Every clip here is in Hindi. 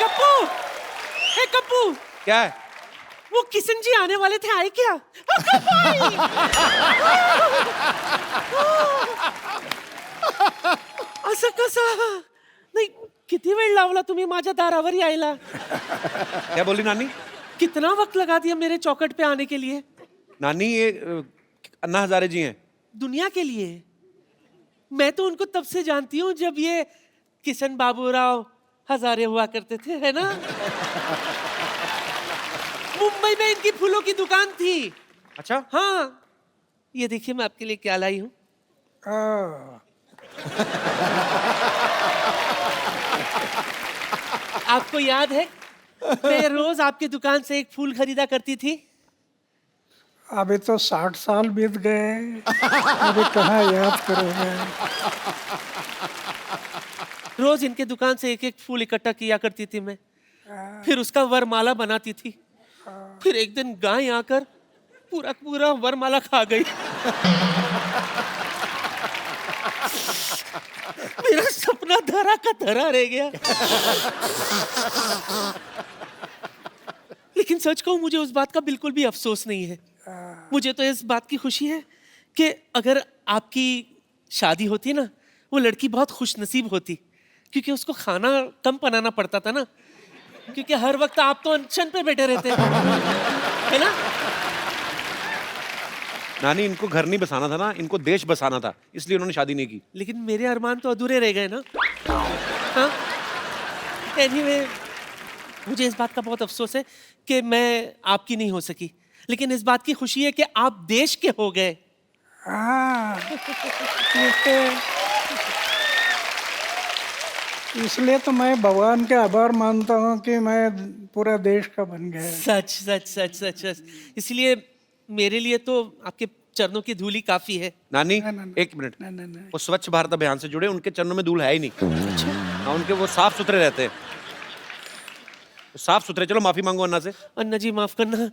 कप्पू, हे कप्पू, क्या है? वो किशन जी आने वाले थे, आए क्या? असं कसं? नाही, किती वेळ लावला तुम्ही माझ्या दारावर यायला? क्या बोली नानी? कितना वक्त लगा दिया मेरे चौखट पे आने के लिए? नानी ये अन्ना हजारे जी हैं। दुनिया के लिए। मैं तो उनको तब से जानती हूँ जब ये किशन बाबूराव हजारे हुआ करते थे, है ना? मुंबई में इनकी फूलों की दुकान थी। अच्छा, हाँ, ये देखिए मैं आपके लिए क्या लाई हूँ। आपको याद है मैं रोज आपकी दुकान से एक फूल खरीदा करती थी? अभी तो 60 साल बीत गए, अभी कहाँ याद करोगे। रोज इनके दुकान से एक एक फूल इकट्ठा किया करती थी मैं, फिर उसका वरमाला बनाती थी। फिर एक दिन गाय आकर पूरा पूरा वरमाला खा गई। मेरा सपना धरा का धरा रह गया। लेकिन सच कहूं, मुझे उस बात का बिल्कुल भी अफसोस नहीं है। मुझे तो इस बात की खुशी है कि अगर आपकी शादी होती ना, वो लड़की बहुत खुशनसीब होती, क्योंकि उसको खाना कम बनाना पड़ता था ना, क्योंकि हर वक्त आप तो अनशन पे बैठे रहते है ना? नानी इनको घर नहीं बसाना था ना, इनको देश बसाना था, इसलिए उन्होंने शादी नहीं की। लेकिन मेरे अरमान तो अधूरे रह गए ना। हाँ? Anyway, मुझे इस बात का बहुत अफसोस है कि मैं आपकी नहीं हो सकी, लेकिन इस बात की खुशी है कि आप देश के हो गए। इसलिए तो मैं भगवान के आभार मानता हूँ कि मैं पूरा देश का बन गया। सच सच सच सच सच। इसलिए मेरे लिए तो आपके चरणों की धूली काफी है। नानी ना। एक मिनट, नहीं। वो स्वच्छ भारत अभियान से जुड़े, उनके चरणों में धूल है ही नहीं। हाँ, उनके वो साफ सुथरे रहते हैं, साफ सुथरे। चलो माफी मांगो अन्ना से। अन्ना जी माफ करना।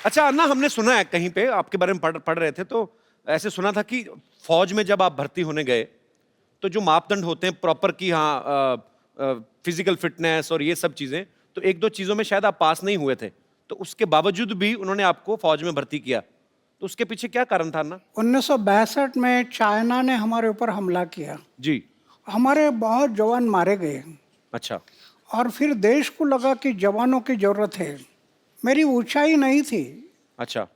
अच्छा अन्ना, हमने सुना है कहीं पे आपके बारे में पढ़ रहे थे, तो ऐसे सुना था कि फौज में जब आप भर्ती होने गए तो जो मापदंड होते हैं प्रॉपर की, हाँ, फिजिकल फिटनेस और ये सब चीजें, तो एक दो चीजों में शायद आप पास नहीं हुए थे, तो उसके बावजूद भी उन्होंने आपको फौज में भर्ती किया, तो उसके पीछे क्या कारण था अन्ना? 1962 में चाइना ने हमारे ऊपर हमला किया जी। हमारे बहुत जवान मारे गए अच्छा। और फिर देश को लगा कि जवानों की जरूरत है। मेरी ऊंचाई नहीं थी, अच्छा।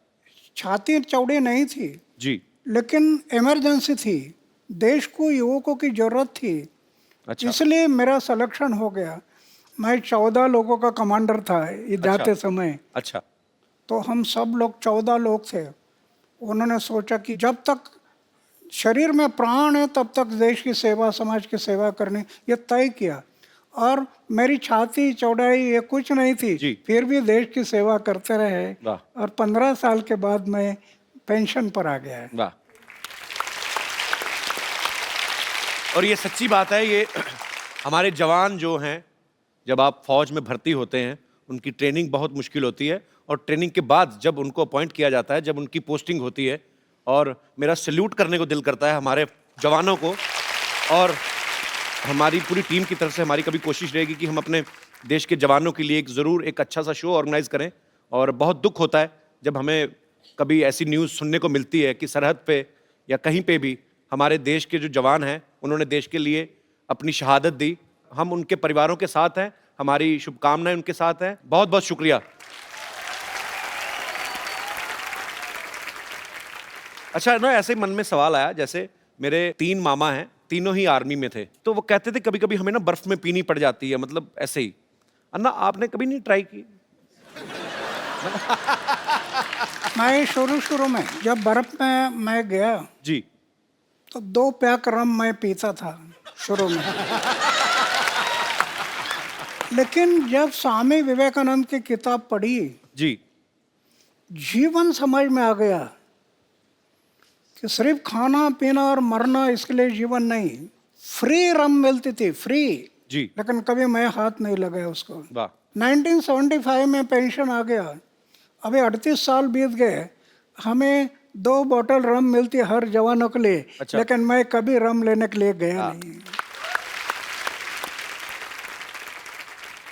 छाती चौड़ी नहीं थी, जी। लेकिन इमरजेंसी थी, देश को युवकों की जरूरत थी। अच्छा। इसलिए मेरा सिलेक्शन हो गया। मैं 14 लोगों का कमांडर था जाते समय। अच्छा। तो हम सब लोग 14 लोग थे। उन्होंने सोचा कि जब तक शरीर में प्राण है तब तक देश की सेवा, समाज की सेवा करनी, ये तय किया। और मेरी छाती चौड़ाई ये कुछ नहीं थी, फिर भी देश की सेवा करते रहे। और 15 साल के बाद मैं पेंशन पर आ गया है। वाह। और ये सच्ची बात है, ये हमारे जवान जो हैं, जब आप फौज में भर्ती होते हैं, उनकी ट्रेनिंग बहुत मुश्किल होती है, और ट्रेनिंग के बाद जब उनको अपॉइंट किया जाता है, जब उनकी पोस्टिंग होती है, और मेरा सैल्यूट करने को दिल करता है हमारे जवानों को। और हमारी पूरी टीम की तरफ से हमारी कभी कोशिश रहेगी कि हम अपने देश के जवानों के लिए ज़रूर एक अच्छा सा शो ऑर्गेनाइज करें। और बहुत दुख होता है जब हमें कभी ऐसी न्यूज़ सुनने को मिलती है कि सरहद पे या कहीं पे भी हमारे देश के जो जवान हैं, उन्होंने देश के लिए अपनी शहादत दी। हम उनके परिवारों के साथ हैं, हमारी शुभकामनाएं उनके साथ हैं। बहुत बहुत शुक्रिया। अच्छा ना, ऐसे ही मन में सवाल आया, जैसे मेरे 3 मामा हैं, तीनों ही आर्मी में थे, तो वो कहते थे कभी कभी हमें ना बर्फ में पीनी पड़ जाती है, मतलब ऐसे ही। अन्ना, आपने कभी नहीं ट्राई की? मैं शुरू में जब बर्फ में मैं गया जी, तो 2 पैक रम मैं पीता था शुरू में। लेकिन जब स्वामी विवेकानंद की किताब पढ़ी जी, जीवन समझ में आ गया कि सिर्फ खाना पीना और मरना इसके लिए जीवन नहीं। फ्री रम मिलती थी, फ्री जी, लेकिन कभी मैं हाथ नहीं लगाया उसको। वाह। 1975 में पेंशन आ गया, अभी 38 साल बीत गए, हमें 2 बोतल रम मिलती हर जवानों के लिए, अच्छा। लेकिन मैं कभी रम लेने के लिए गया नहीं।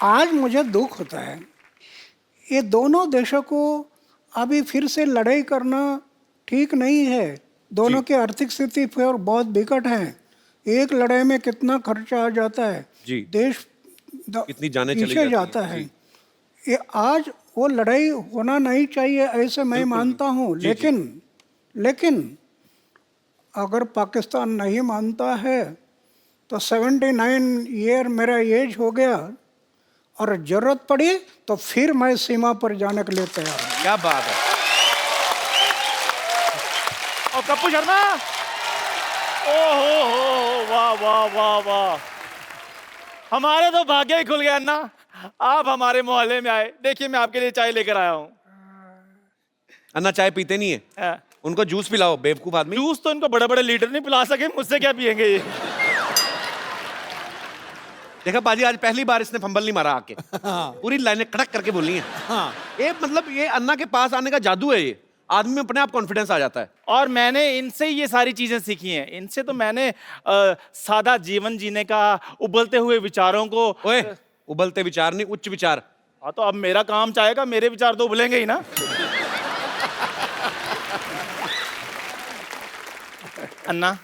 आज मुझे दुख होता है, ये दोनों देशों को अभी फिर से लड़ाई करना ठीक नहीं है। दोनों की आर्थिक स्थिति फिर बहुत बिकट है। एक लड़ाई में कितना खर्चा आ जाता है, जी। देश कितनी जानें चली पीछे जाती जाता हैं। है। जी। ये आज वो लड़ाई होना नहीं चाहिए, ऐसे मैं मानता हूँ। जी, जी। लेकिन अगर पाकिस्तान नहीं मानता है तो 79 ईयर मेरा एज हो गया, और जरूरत पड़ी तो फिर मैं सीमा पर जाने के लिए तैयार हूँ। क्या बात है। और कप्पू शर्मा, ओ हो, वाह वाह वाह वाह, हमारे तो भाग्य ही खुल गया अन्ना, आप हमारे मोहल्ले में आए। देखिए मैं आपके लिए चाय लेकर आया हूँ। अन्ना चाय पीते नहीं है, उनको जूस पिलाओ, बेवकूफ आदमी। जूस तो इनको बड़े बड़े लीडर नहीं पिला सके, मुझसे क्या पियेंगे ये। देखा पाजी, आज पहली बार इसने फंबल नहीं मारा आके। पूरी लाइनें कड़क करके बोली हैं। ये मतलब ये अन्ना के पास आने का जादू है। ये आदमी में अपने आप कॉन्फिडेंस आ जाता है। और मैंने इनसे ही ये सारी चीजें सीखी हैं। इनसे तो मैंने सादा जीवन जीने का, उबलते हुए विचारों को। ओए, उबलते विचार नहीं, उच्च विचार। हाँ तो अब मेरा काम चाहेगा, मेरे विचार तो उबलेंगे ही ना। अन्ना,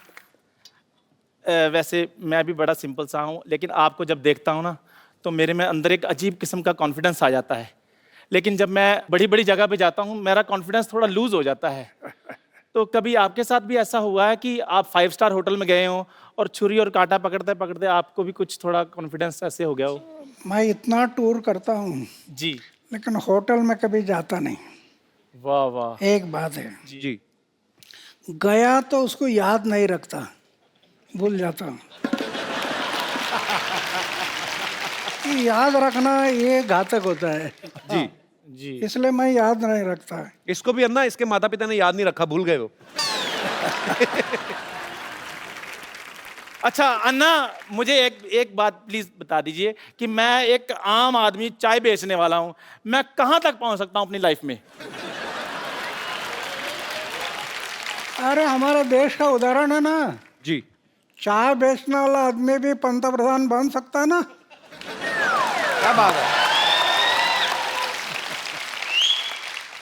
वैसे मैं भी बड़ा सिंपल सा हूँ, लेकिन आपको जब देखता हूँ ना तो मेरे में अंदर एक अजीब किस्म का कॉन्फिडेंस आ जाता है। लेकिन जब मैं बड़ी बड़ी जगह पे जाता हूँ मेरा कॉन्फिडेंस थोड़ा लूज हो जाता है। तो कभी आपके साथ भी ऐसा हुआ है कि आप 5 स्टार होटल में गए हो और छुरी और कांटा पकड़ते पकड़ते आपको भी कुछ थोड़ा कॉन्फिडेंस ऐसे हो गया हो? मैं इतना टूर करता हूँ जी। लेकिन होटल में कभी जाता नहीं। वाह वाह। एक बात है, जी। गया तो उसको याद नहीं रखता, भूल जाता हूँ। ये याद रखना ये घातक होता है, जी। जी। इसलिए मैं याद नहीं रखता। इसको भी अन्ना, इसके माता पिता ने याद नहीं रखा, भूल गए वो। अच्छा अन्ना, मुझे एक बात प्लीज बता दीजिए कि मैं एक आम आदमी चाय बेचने वाला हूँ, मैं कहाँ तक पहुँच सकता हूँ अपनी लाइफ में? अरे हमारे देश का उदाहरण है ना, जी। चाय बेचने वाला आदमी भी पंतप्रधान बन सकता है ना। क्या बात है।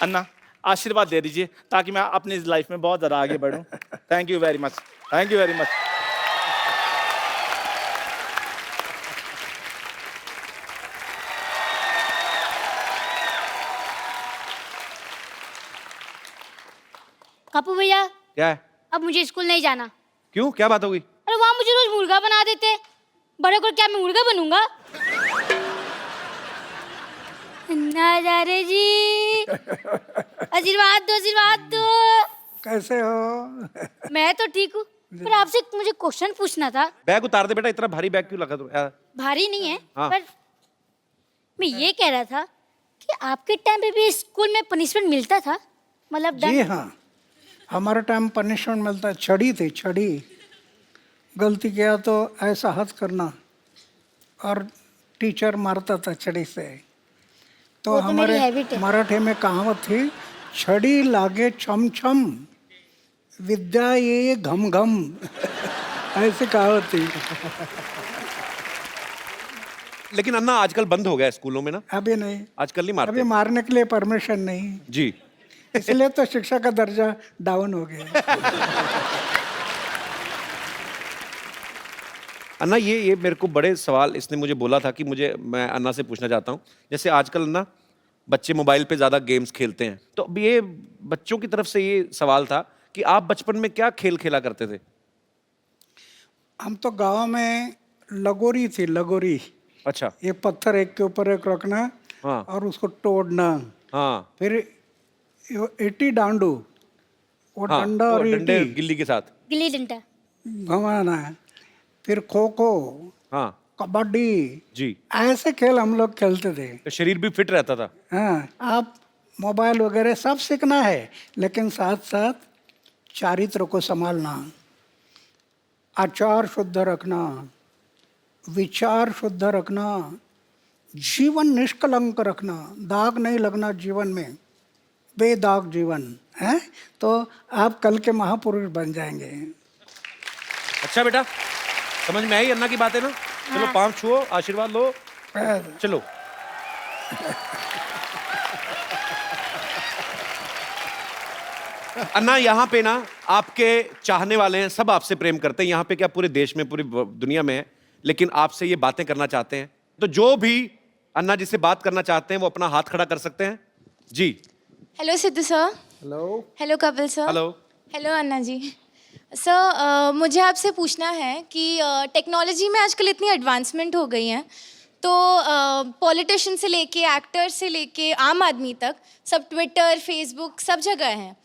अन्ना, आशीर्वाद दे दीजिए ताकि मैं अपनी लाइफ में बहुत ज़्यादा आगे बढ़ूं। Thank you very much, thank you very much. Kapoor भैया, क्या है? अब मुझे स्कूल नहीं जाना। क्यों, क्या बात हो गई? अरे वहाँ मुझे रोज मुर्गा बना देते, बड़े को क्या मैं मुर्गा बनूंगा? नजारे जी, आशीर्वाद दो, आशीर्वाद दो। कैसे हो? मैं तो ठीक हूँ, पर आपसे मुझे क्वेश्चन पूछना था। बैग उतार दे बेटा, इतना भारी बैग क्यों लगा तुम? भारी नहीं है, हाँ। पर मैं ये कह रहा था कि आपके टाइम पे भी स्कूल में पनिशमेंट मिलता था, मतलब जी हाँ, हमारे टाइम पनिशमेंट मिलता है। छड़ी थी, छड़ी। गलती किया तो ऐसा हाथ करना और टीचर मारता था छड़ी से। तो वो तो मेरी हमारे हैबिट है। मराठी में कहावत थी, छड़ी लागे छम छम, विद्या ये घम घम। ऐसी कहावत थी। लेकिन अन्ना आजकल बंद हो गया है स्कूलों में ना, अभी नहीं, आजकल नहीं मारते। अभी मारने के लिए परमिशन नहीं, जी। इसलिए तो शिक्षा का दर्जा डाउन हो गया। अन्ना, ये मेरे को बड़े सवाल इसने मुझे बोला था कि मैं अन्ना से पूछना चाहता हूँ। जैसे आजकल ना बच्चे मोबाइल पे ज़्यादा गेम्स खेलते हैं, तो अब ये बच्चों की तरफ से ये सवाल था कि आप बचपन में क्या खेल खेला करते थे? हम तो गांव में लगोरी थी, लगोरी। अच्छा। ये पत्थर एक के ऊपर एक रखना, हाँ। और उसको तोड़ना। हाँ। फिर ईटी डांडू, वो हाँ, डंडा वो और डंडे ईटी गिल्ली के साथ। गिल्ली डंडा। घुमाना है। फिर खो खो, हाँ कबड्डी, जी। ऐसे खेल हम लोग खेलते थे। तो शरीर भी फिट रहता था। हाँ, आप मोबाइल वगैरह सब सीखना है, लेकिन साथ साथ चारित्र को संभालना, आचार शुद्ध रखना, विचार शुद्ध रखना, जीवन निष्कलंक रखना, दाग नहीं लगना जीवन में, बेदाग जीवन है, तो आप कल के महापुरुष बन जाएंगे। अच्छा बेटा, समझ में आई अन्ना की बातें ना? चलो पाँव छुओ, आशीर्वाद लो, चलो। अन्ना, यहाँ पे ना आपके चाहने वाले हैं, सब आपसे प्रेम करते हैं। यहाँ पे क्या पूरे देश में, पूरी दुनिया में है, लेकिन आपसे ये बातें करना चाहते हैं। तो जो भी अन्ना जी से बात करना चाहते हैं वो अपना हाथ खड़ा कर सकते हैं जी। Hello Sidhu sir. Hello. Hello Kapil sir. Hello. Hello Anna ji. Sir मुझे आपसे पूछना है कि टेक्नोलॉजी में आजकल इतनी एडवांसमेंट हो गई है, तो पॉलिटिशियन से लेके एक्टर से लेके आम आदमी तक सब ट्विटर फेसबुक सब जगह हैं।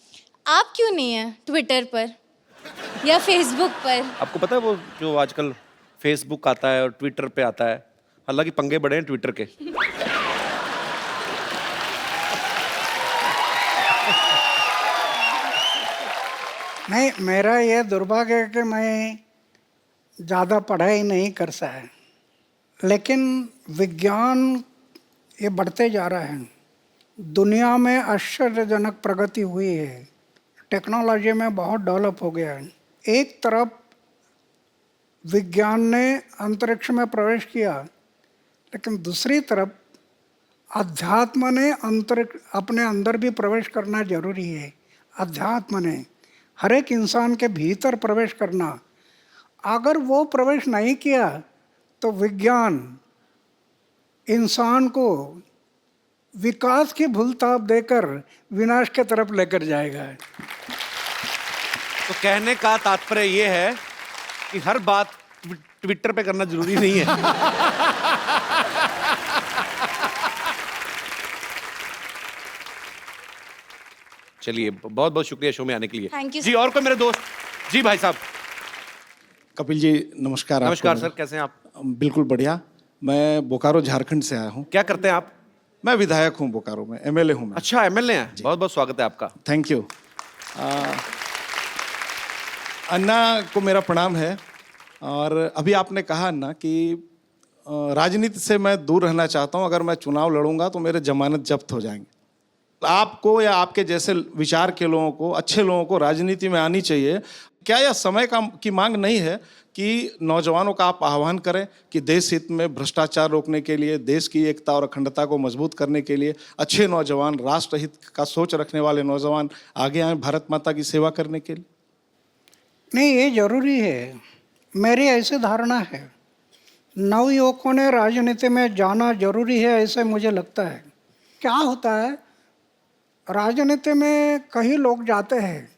आप क्यों नहीं हैं ट्विटर पर या फेसबुक पर? आपको पता है वो जो आजकल फेसबुक आता है और ट्विटर पे आता है, हालांकि पंगे बड़े हैं ट्विटर के। नहीं, मेरा ये दुर्भाग्य है कि मैं ज़्यादा पढ़ाई नहीं कर सका, लेकिन विज्ञान ये बढ़ते जा रहा है। दुनिया में आश्चर्यजनक प्रगति हुई है, टेक्नोलॉजी में बहुत डेवलप हो गया है। एक तरफ विज्ञान ने अंतरिक्ष में प्रवेश किया, लेकिन दूसरी तरफ अध्यात्म ने अंतरिक्ष अपने अंदर भी प्रवेश करना जरूरी है। अध्यात्म ने हर एक इंसान के भीतर प्रवेश करना, अगर वो प्रवेश नहीं किया तो विज्ञान इंसान को विकास की भूलताप देकर विनाश के तरफ लेकर जाएगा। तो कहने का तात्पर्य ये है कि हर बात ट्विटर पे करना जरूरी नहीं है। चलिए, बहुत बहुत शुक्रिया शो में आने के लिए। Thank you, ji, sir. और कोई मेरे दोस्त? जी भाई साहब। कपिल जी नमस्कार। नमस्कार आपको सर, कैसे हैं आप? बिल्कुल बढ़िया। मैं बोकारो झारखंड से आया हूँ। क्या करते हैं आप? मैं विधायक हूँ बोकारो में, एमएलए हूँ मैं। अच्छा, एमएलए हैं। बहुत बहुत स्वागत है आपका। Thank you. अन्ना को मेरा प्रणाम है। और अभी आपने कहा अन्ना कि राजनीति से मैं दूर रहना चाहता हूँ, अगर मैं चुनाव लड़ूंगा तो मेरे जमानत जब्त हो जाएंगे। आपको या आपके जैसे विचार के लोगों को, अच्छे लोगों को राजनीति में आनी चाहिए। क्या यह समय की मांग नहीं है कि नौजवानों का आप आह्वान करें कि देश हित में भ्रष्टाचार रोकने के लिए, देश की एकता और अखंडता को मजबूत करने के लिए अच्छे नौजवान, राष्ट्रहित का सोच रखने वाले नौजवान आगे आए भारत माता की सेवा करने के लिए? नहीं, ये जरूरी है। मेरी ऐसी धारणा है, नवयुवकों ने राजनीति में जाना जरूरी है, ऐसे मुझे लगता है। क्या होता है, राजनीति में कई लोग जाते हैं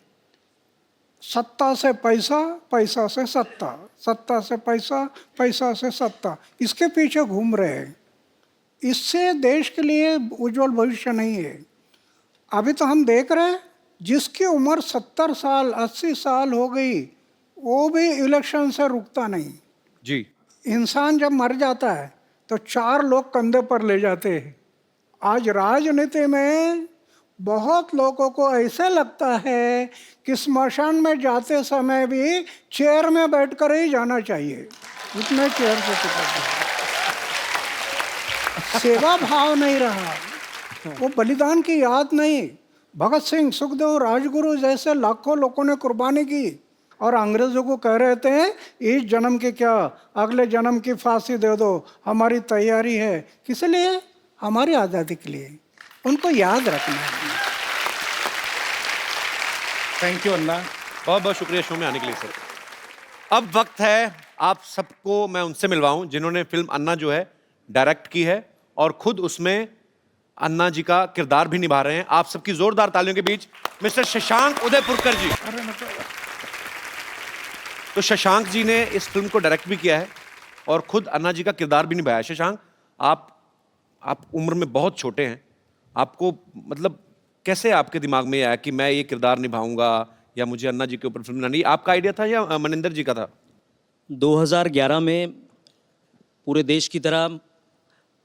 सत्ता से पैसा, पैसा से सत्ता, सत्ता से पैसा, पैसा से सत्ता, इसके पीछे घूम रहे हैं। इससे देश के लिए उज्जवल भविष्य नहीं है। अभी तो हम देख रहे हैं, जिसकी उम्र 70 साल 80 साल हो गई वो भी इलेक्शन से रुकता नहीं। जी। इंसान जब मर जाता है तो 4 लोग कंधे पर ले जाते हैं। आज राजनीति में बहुत लोगों को ऐसे लगता है कि स्मशान में जाते समय भी चेयर में बैठकर ही जाना चाहिए, इतने चेयर से चिपक गए। सेवा भाव नहीं रहा, वो बलिदान की याद नहीं। भगत सिंह, सुखदेव, राजगुरु जैसे लाखों लोगों ने कुर्बानी की और अंग्रेजों को कह रहे थे इस जन्म के क्या, अगले जन्म की फांसी दे दो, हमारी तैयारी है। किस लिए? हमारी आज़ादी के लिए। उनको याद रखना है। थैंक यू अन्ना। बहुत बहुत शुक्रिया शो में आने के लिए सर। अब वक्त है आप सबको मैं उनसे मिलवाऊं जिन्होंने फिल्म अन्ना जो है डायरेक्ट की है और खुद उसमें अन्ना जी का किरदार भी निभा रहे हैं। आप सबकी जोरदार तालियों के बीच मिस्टर शशांक उदयपुरकर जी। तो शशांक जी ने इस फिल्म को डायरेक्ट भी किया है और खुद अन्ना जी का किरदार भी निभाया। शशांक, आप उम्र में बहुत छोटे हैं, आपको मतलब कैसे आपके दिमाग में आया कि मैं ये किरदार निभाऊंगा या मुझे अन्ना जी के ऊपर फिल्म बनानी? आपका आइडिया था या मनिंदर जी का था? 2011 में पूरे देश की तरह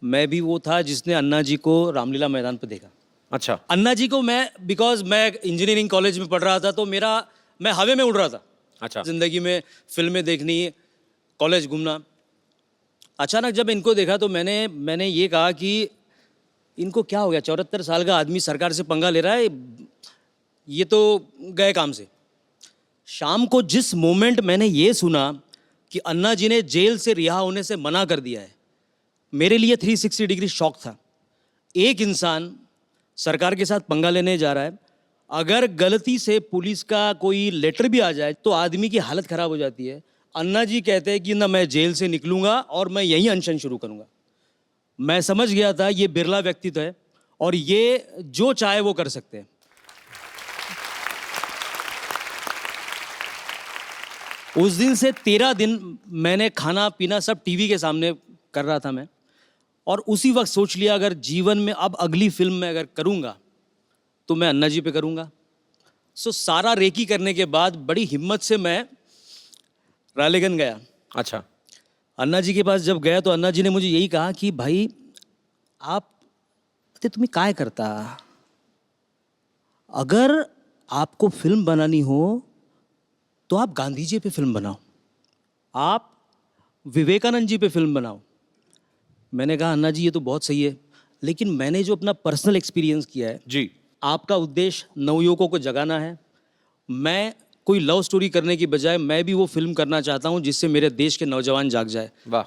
मैं भी वो था जिसने अन्ना जी को रामलीला मैदान पर देखा। अच्छा। अन्ना जी को बिकॉज मैं इंजीनियरिंग कॉलेज में पढ़ रहा था, तो मैं हवा में उड़ रहा था। अच्छा। जिंदगी में फिल्में देखनी, कॉलेज घूमना। अचानक जब इनको देखा तो मैंने ये कहा कि इनको क्या हो गया, 74 साल का आदमी सरकार से पंगा ले रहा है, ये तो गए काम से। शाम को जिस मोमेंट मैंने ये सुना कि अन्ना जी ने जेल से रिहा होने से मना कर दिया है, मेरे लिए 360 डिग्री शॉक था। एक इंसान सरकार के साथ पंगा लेने जा रहा है, अगर गलती से पुलिस का कोई लेटर भी आ जाए तो आदमी की हालत खराब हो जाती है। अन्ना जी कहते हैं कि ना मैं जेल से निकलूंगा और मैं यहीं अनशन शुरू करूंगा। मैं समझ गया था ये बिरला व्यक्तित्व है और ये जो चाहे वो कर सकते हैं। उस दिन से 13 दिन मैंने खाना पीना सब टीवी के सामने कर रहा था मैं, और उसी वक्त सोच लिया अगर जीवन में अब अगली फिल्म में अगर करूँगा तो मैं अन्ना जी पे करूँगा। सो सारा रेकी करने के बाद बड़ी हिम्मत से मैं रालेगन गया। अच्छा। अन्ना जी के पास जब गया तो अन्ना जी ने मुझे यही कहा कि भाई आप तुम्हें काय करता, अगर आपको फिल्म बनानी हो तो आप गांधी जी पे फिल्म बनाओ, आप विवेकानंद जी पे फिल्म बनाओ। मैंने कहा अन्ना जी ये तो बहुत सही है, लेकिन मैंने जो अपना पर्सनल एक्सपीरियंस किया है, जी, आपका उद्देश्य नवयुवकों को जगाना है, मैं कोई लव स्टोरी करने की बजाय मैं भी वो फिल्म करना चाहता हूं जिससे मेरे देश के नौजवान जाग जाए। वाह।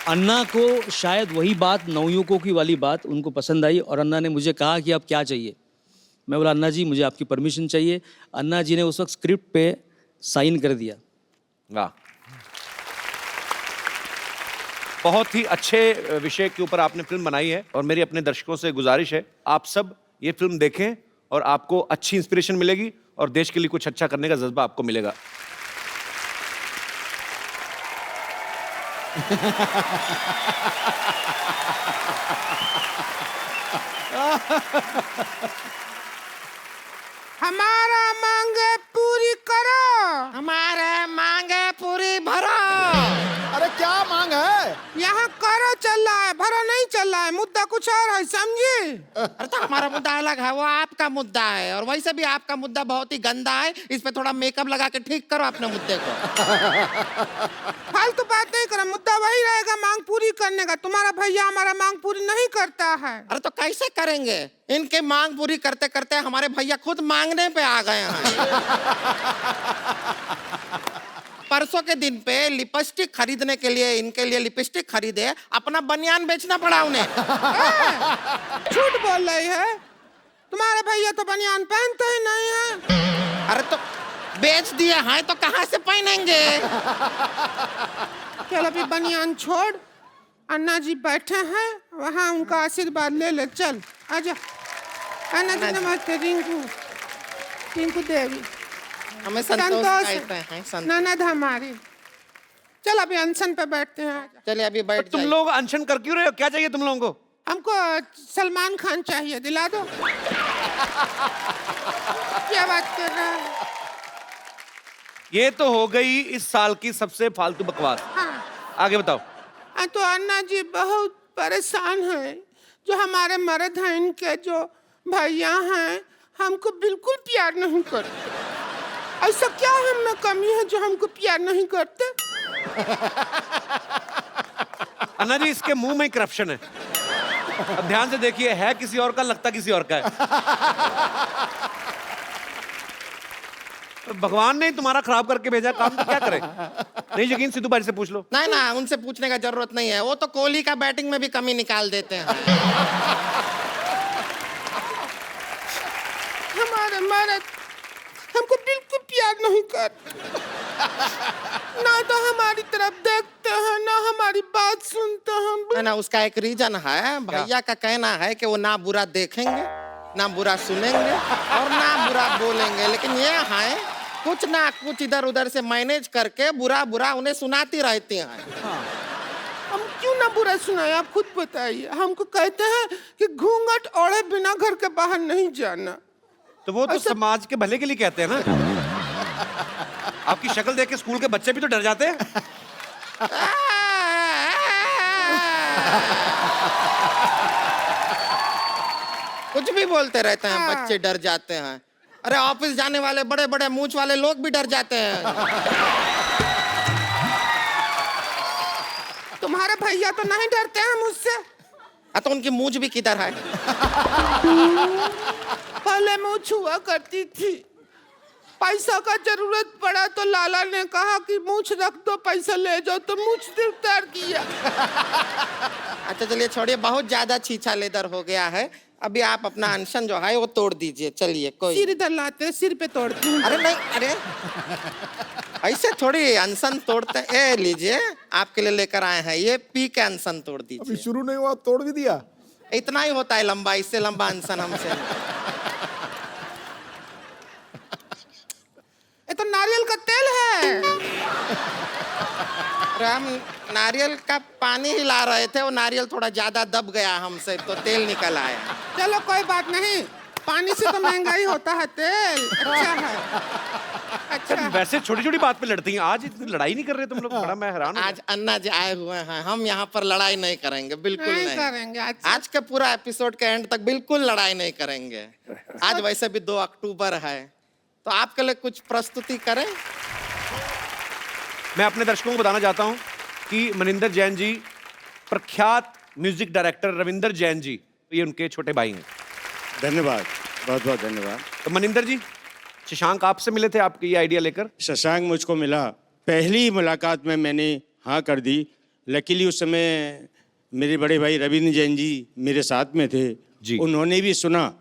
अन्ना को शायद वही बात, नवयुवकों की वाली बात उनको पसंद आई और अन्ना ने मुझे कहा कि अब क्या चाहिए। मैं बोला अन्ना जी मुझे आपकी परमिशन चाहिए। अन्ना जी ने उस वक्त स्क्रिप्ट पे साइन कर दिया। वाह, बहुत ही अच्छे विषय के ऊपर आपने फिल्म बनाई है और मेरी अपने दर्शकों से गुजारिश है आप सब ये फिल्म देखें और आपको अच्छी इंस्पिरेशन मिलेगी और देश के लिए कुछ अच्छा करने का जज्बा आपको मिलेगा। हमारा मांगे पूरी करो, हमारे मांगे पूरी भरो। अरे क्या मांग है? यहाँ करो चल रहा है, भरो नहीं चल रहा है, मुद्दा कुछ और है, समझी? अरे तो हमारा मुद्दा अलग है, वो आपका मुद्दा है, और वैसे भी आपका मुद्दा बहुत ही गंदा है, इस पे थोड़ा मेकअप लगा के ठीक करो अपने मुद्दे को। फालतू बात नहीं करो, मुद्दा वही रहेगा मांग पूरी करने का। तुम्हारा भैया हमारा मांग पूरी नहीं करता है। अरे तो कैसे करेंगे? इनके मांग पूरी करते करते हमारे भैया खुद मांगने पे आ गए हैं। परसों के दिन पे लिपस्टिक खरीदने के लिए इनके लिए लिपस्टिक खरीदे, अपना बनियान बेचना पड़ा उन्हें। झूठ बोल रही है, तुम्हारे भैया तो बनियान पहनते ही नहीं है। अरे तो बेच दिए हैं तो कहाँ से पहनेंगे? चल अभी बनियान छोड़, अन्ना जी बैठे हैं वहाँ, उनका आशीर्वाद ले ले। चल आजा। अन्ना जी नमस्ते। रिंकू देवी, हमें संतोष ननद हमारी। चल अभी अनशन पे बैठते हैं। चलिए अभी बैठ। तुम लोग अनशन कर क्यों रहे हो? क्या चाहिए तुम लोगों को? हमको सलमान खान चाहिए, दिला दो। क्या बात कर रहा है? ये तो हो गई इस साल की सबसे फालतू बकवास। हाँ। आगे बताओ। तो अन्ना जी बहुत परेशान हैं, जो हमारे मर्द हैं, इनके जो भैया हैं, हमको बिल्कुल प्यार नहीं करते। ऐसा क्या हम में कमी है जो हमको प्यार नहीं करते? अन्ना जी इसके मुंह में करप्शन है। अब ध्यान से देखिए, है किसी और का, लगता किसी और का है। भगवान ने तुम्हारा खराब करके भेजा काम, तो क्या करे? नहीं यकीन सिद्धू भाई से पूछ लो। नहीं ना, उनसे पूछने का जरूरत नहीं है, वो तो कोहली का बैटिंग में भी कमी निकाल देते हैं। हमारे मर्द हमको बिल्कुल प्यार नहीं करते, ना तो हमारी तरफ देखते हैं, ना हमारी बात सुनते हैं। ना उसका एक रीजन है, भैया का कहना है कि वो ना बुरा देखेंगे, ना बुरा सुनेंगे और ना बुरा बोलेंगे, लेकिन ये है कुछ ना कुछ इधर उधर से मैनेज करके बुरा बुरा उन्हें सुनाती रहती हैं। हाँ। हम क्यों ना बुरा सुनाए, आप खुद बताइए। हमको कहते हैं कि घूंघट ओढ़े बिना घर के बाहर नहीं जाना। तो वो तो समाज के भले के लिए कहते हैं ना। आपकी शक्ल देख के स्कूल के बच्चे भी तो डर जाते हैं। कुछ भी बोलते रहते हैं, बच्चे डर जाते हैं। अरे ऑफिस जाने वाले बड़े बड़े मूंछ वाले लोग भी डर जाते हैं। तुम्हारे भैया तो नहीं डरते हैं मुझसे। तो उनकी मूंछ भी किधर है? पहले मुँह छुआ करती थी, पैसा का जरूरत पड़ा तो लाला ने कहा कि मूछ रख दो, पैसा ले जाओ, तो मूछ उतार किया। अच्छा चलिए छोड़िए, बहुत ज्यादा छीछा लेदर हो गया है। अभी आप अपना अनशन जो है वो तोड़ दीजिए। चलिए कोई सिर इधर लाते, सिर पे तोड़ती हूँ। अरे नहीं, अरे ऐसे थोड़ी अनशन तोड़ते। ए लीजिए, आपके लिए लेकर आए हैं, ये पी के अनशन तोड़ अभी दीजिए। शुरू नहीं हुआ तोड़ भी दिया। इतना ही होता है लंबा, इससे लंबा अनशन हमसे। ये तो नारियल का तेल है। अरे हम नारियल का पानी ही ला रहे थे, वो नारियल थोड़ा ज्यादा दब गया हमसे, तो तेल निकल आया। चलो कोई बात नहीं, पानी से तो महंगा ही होता है तेल। अच्छा है, अच्छा है। वैसे छोटी छोटी बात पे लड़ती हैं, आज इतनी लड़ाई नहीं कर रहे तुम लोग, बड़ा मैं हैरान हूं। आज अन्ना जी आए हुए हैं, हम यहाँ पर लड़ाई नहीं करेंगे, बिल्कुल नहीं नहीं करेंगे। अच्छा। आज का पूरा एपिसोड के एंड तक बिल्कुल लड़ाई नहीं करेंगे। आज वैसे भी 2 अक्टूबर है, तो आपके लिए कुछ प्रस्तुति करें। मैं अपने दर्शकों को बताना चाहता हूं कि मनिंदर जैन जी प्रख्यात म्यूजिक डायरेक्टर रविंदर जैन जी, ये उनके छोटे भाई हैं। धन्यवाद, बहुत बहुत धन्यवाद। तो मनिंदर जी, शशांक आपसे मिले थे आपके ये आइडिया लेकर? शशांक मुझको मिला, पहली मुलाकात में मैंने हाँ कर दी। लकीली उस समय मेरे बड़े भाई रविंद्र जैन जी मेरे साथ में थे जी। उन्होंने भी सुना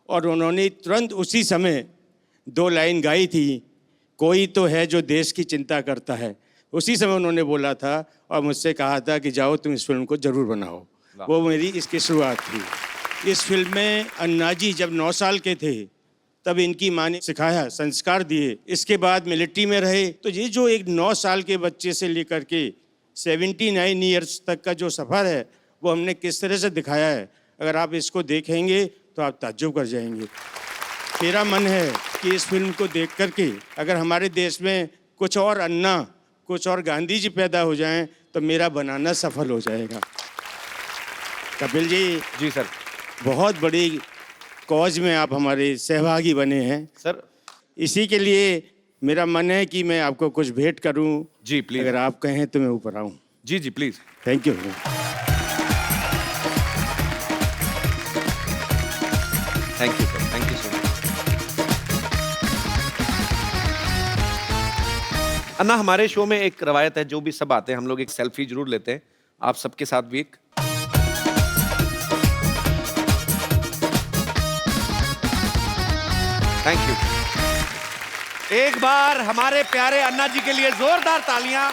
और उन्होंने तुरंत उसी समय 2 लाइन गाई थी, कोई तो है जो देश की चिंता करता है। उसी समय उन्होंने बोला था और मुझसे कहा था कि जाओ तुम इस फिल्म को जरूर बनाओ। वो मेरी इसकी शुरुआत थी। इस फिल्म में अन्ना जी जब 9 साल के थे तब इनकी माँ ने सिखाया, संस्कार दिए। इसके बाद मिलिट्री में रहे। तो ये जो एक 9 साल के बच्चे से लेकर के 79 ईयर्स तक का जो सफ़र है वो हमने किस तरह से दिखाया है, अगर आप इसको देखेंगे तो आप ताज्जुब कर जाएंगे। मेरा मन है कि इस फिल्म को देख करके अगर हमारे देश में कुछ और अन्ना, कुछ और गांधी जी पैदा हो जाएं तो मेरा बनाना सफल हो जाएगा। कपिल जी, जी सर, बहुत बड़ी कॉज में आप हमारे सहभागी बने हैं सर। इसी के लिए मेरा मन है कि मैं आपको कुछ भेंट करूं। जी प्लीज। अगर आप कहें तो मैं ऊपर आऊं। जी जी please. Thank you. Thank you sir, thank you so much. Anna, हमारे शो में एक रवायत है, जो भी सब आते हैं हम लोग एक सेल्फी जरूर लेते हैं, आप सबके साथ भी एक। Thank you. एक बार हमारे प्यारे अन्ना जी के लिए जोरदार तालियां।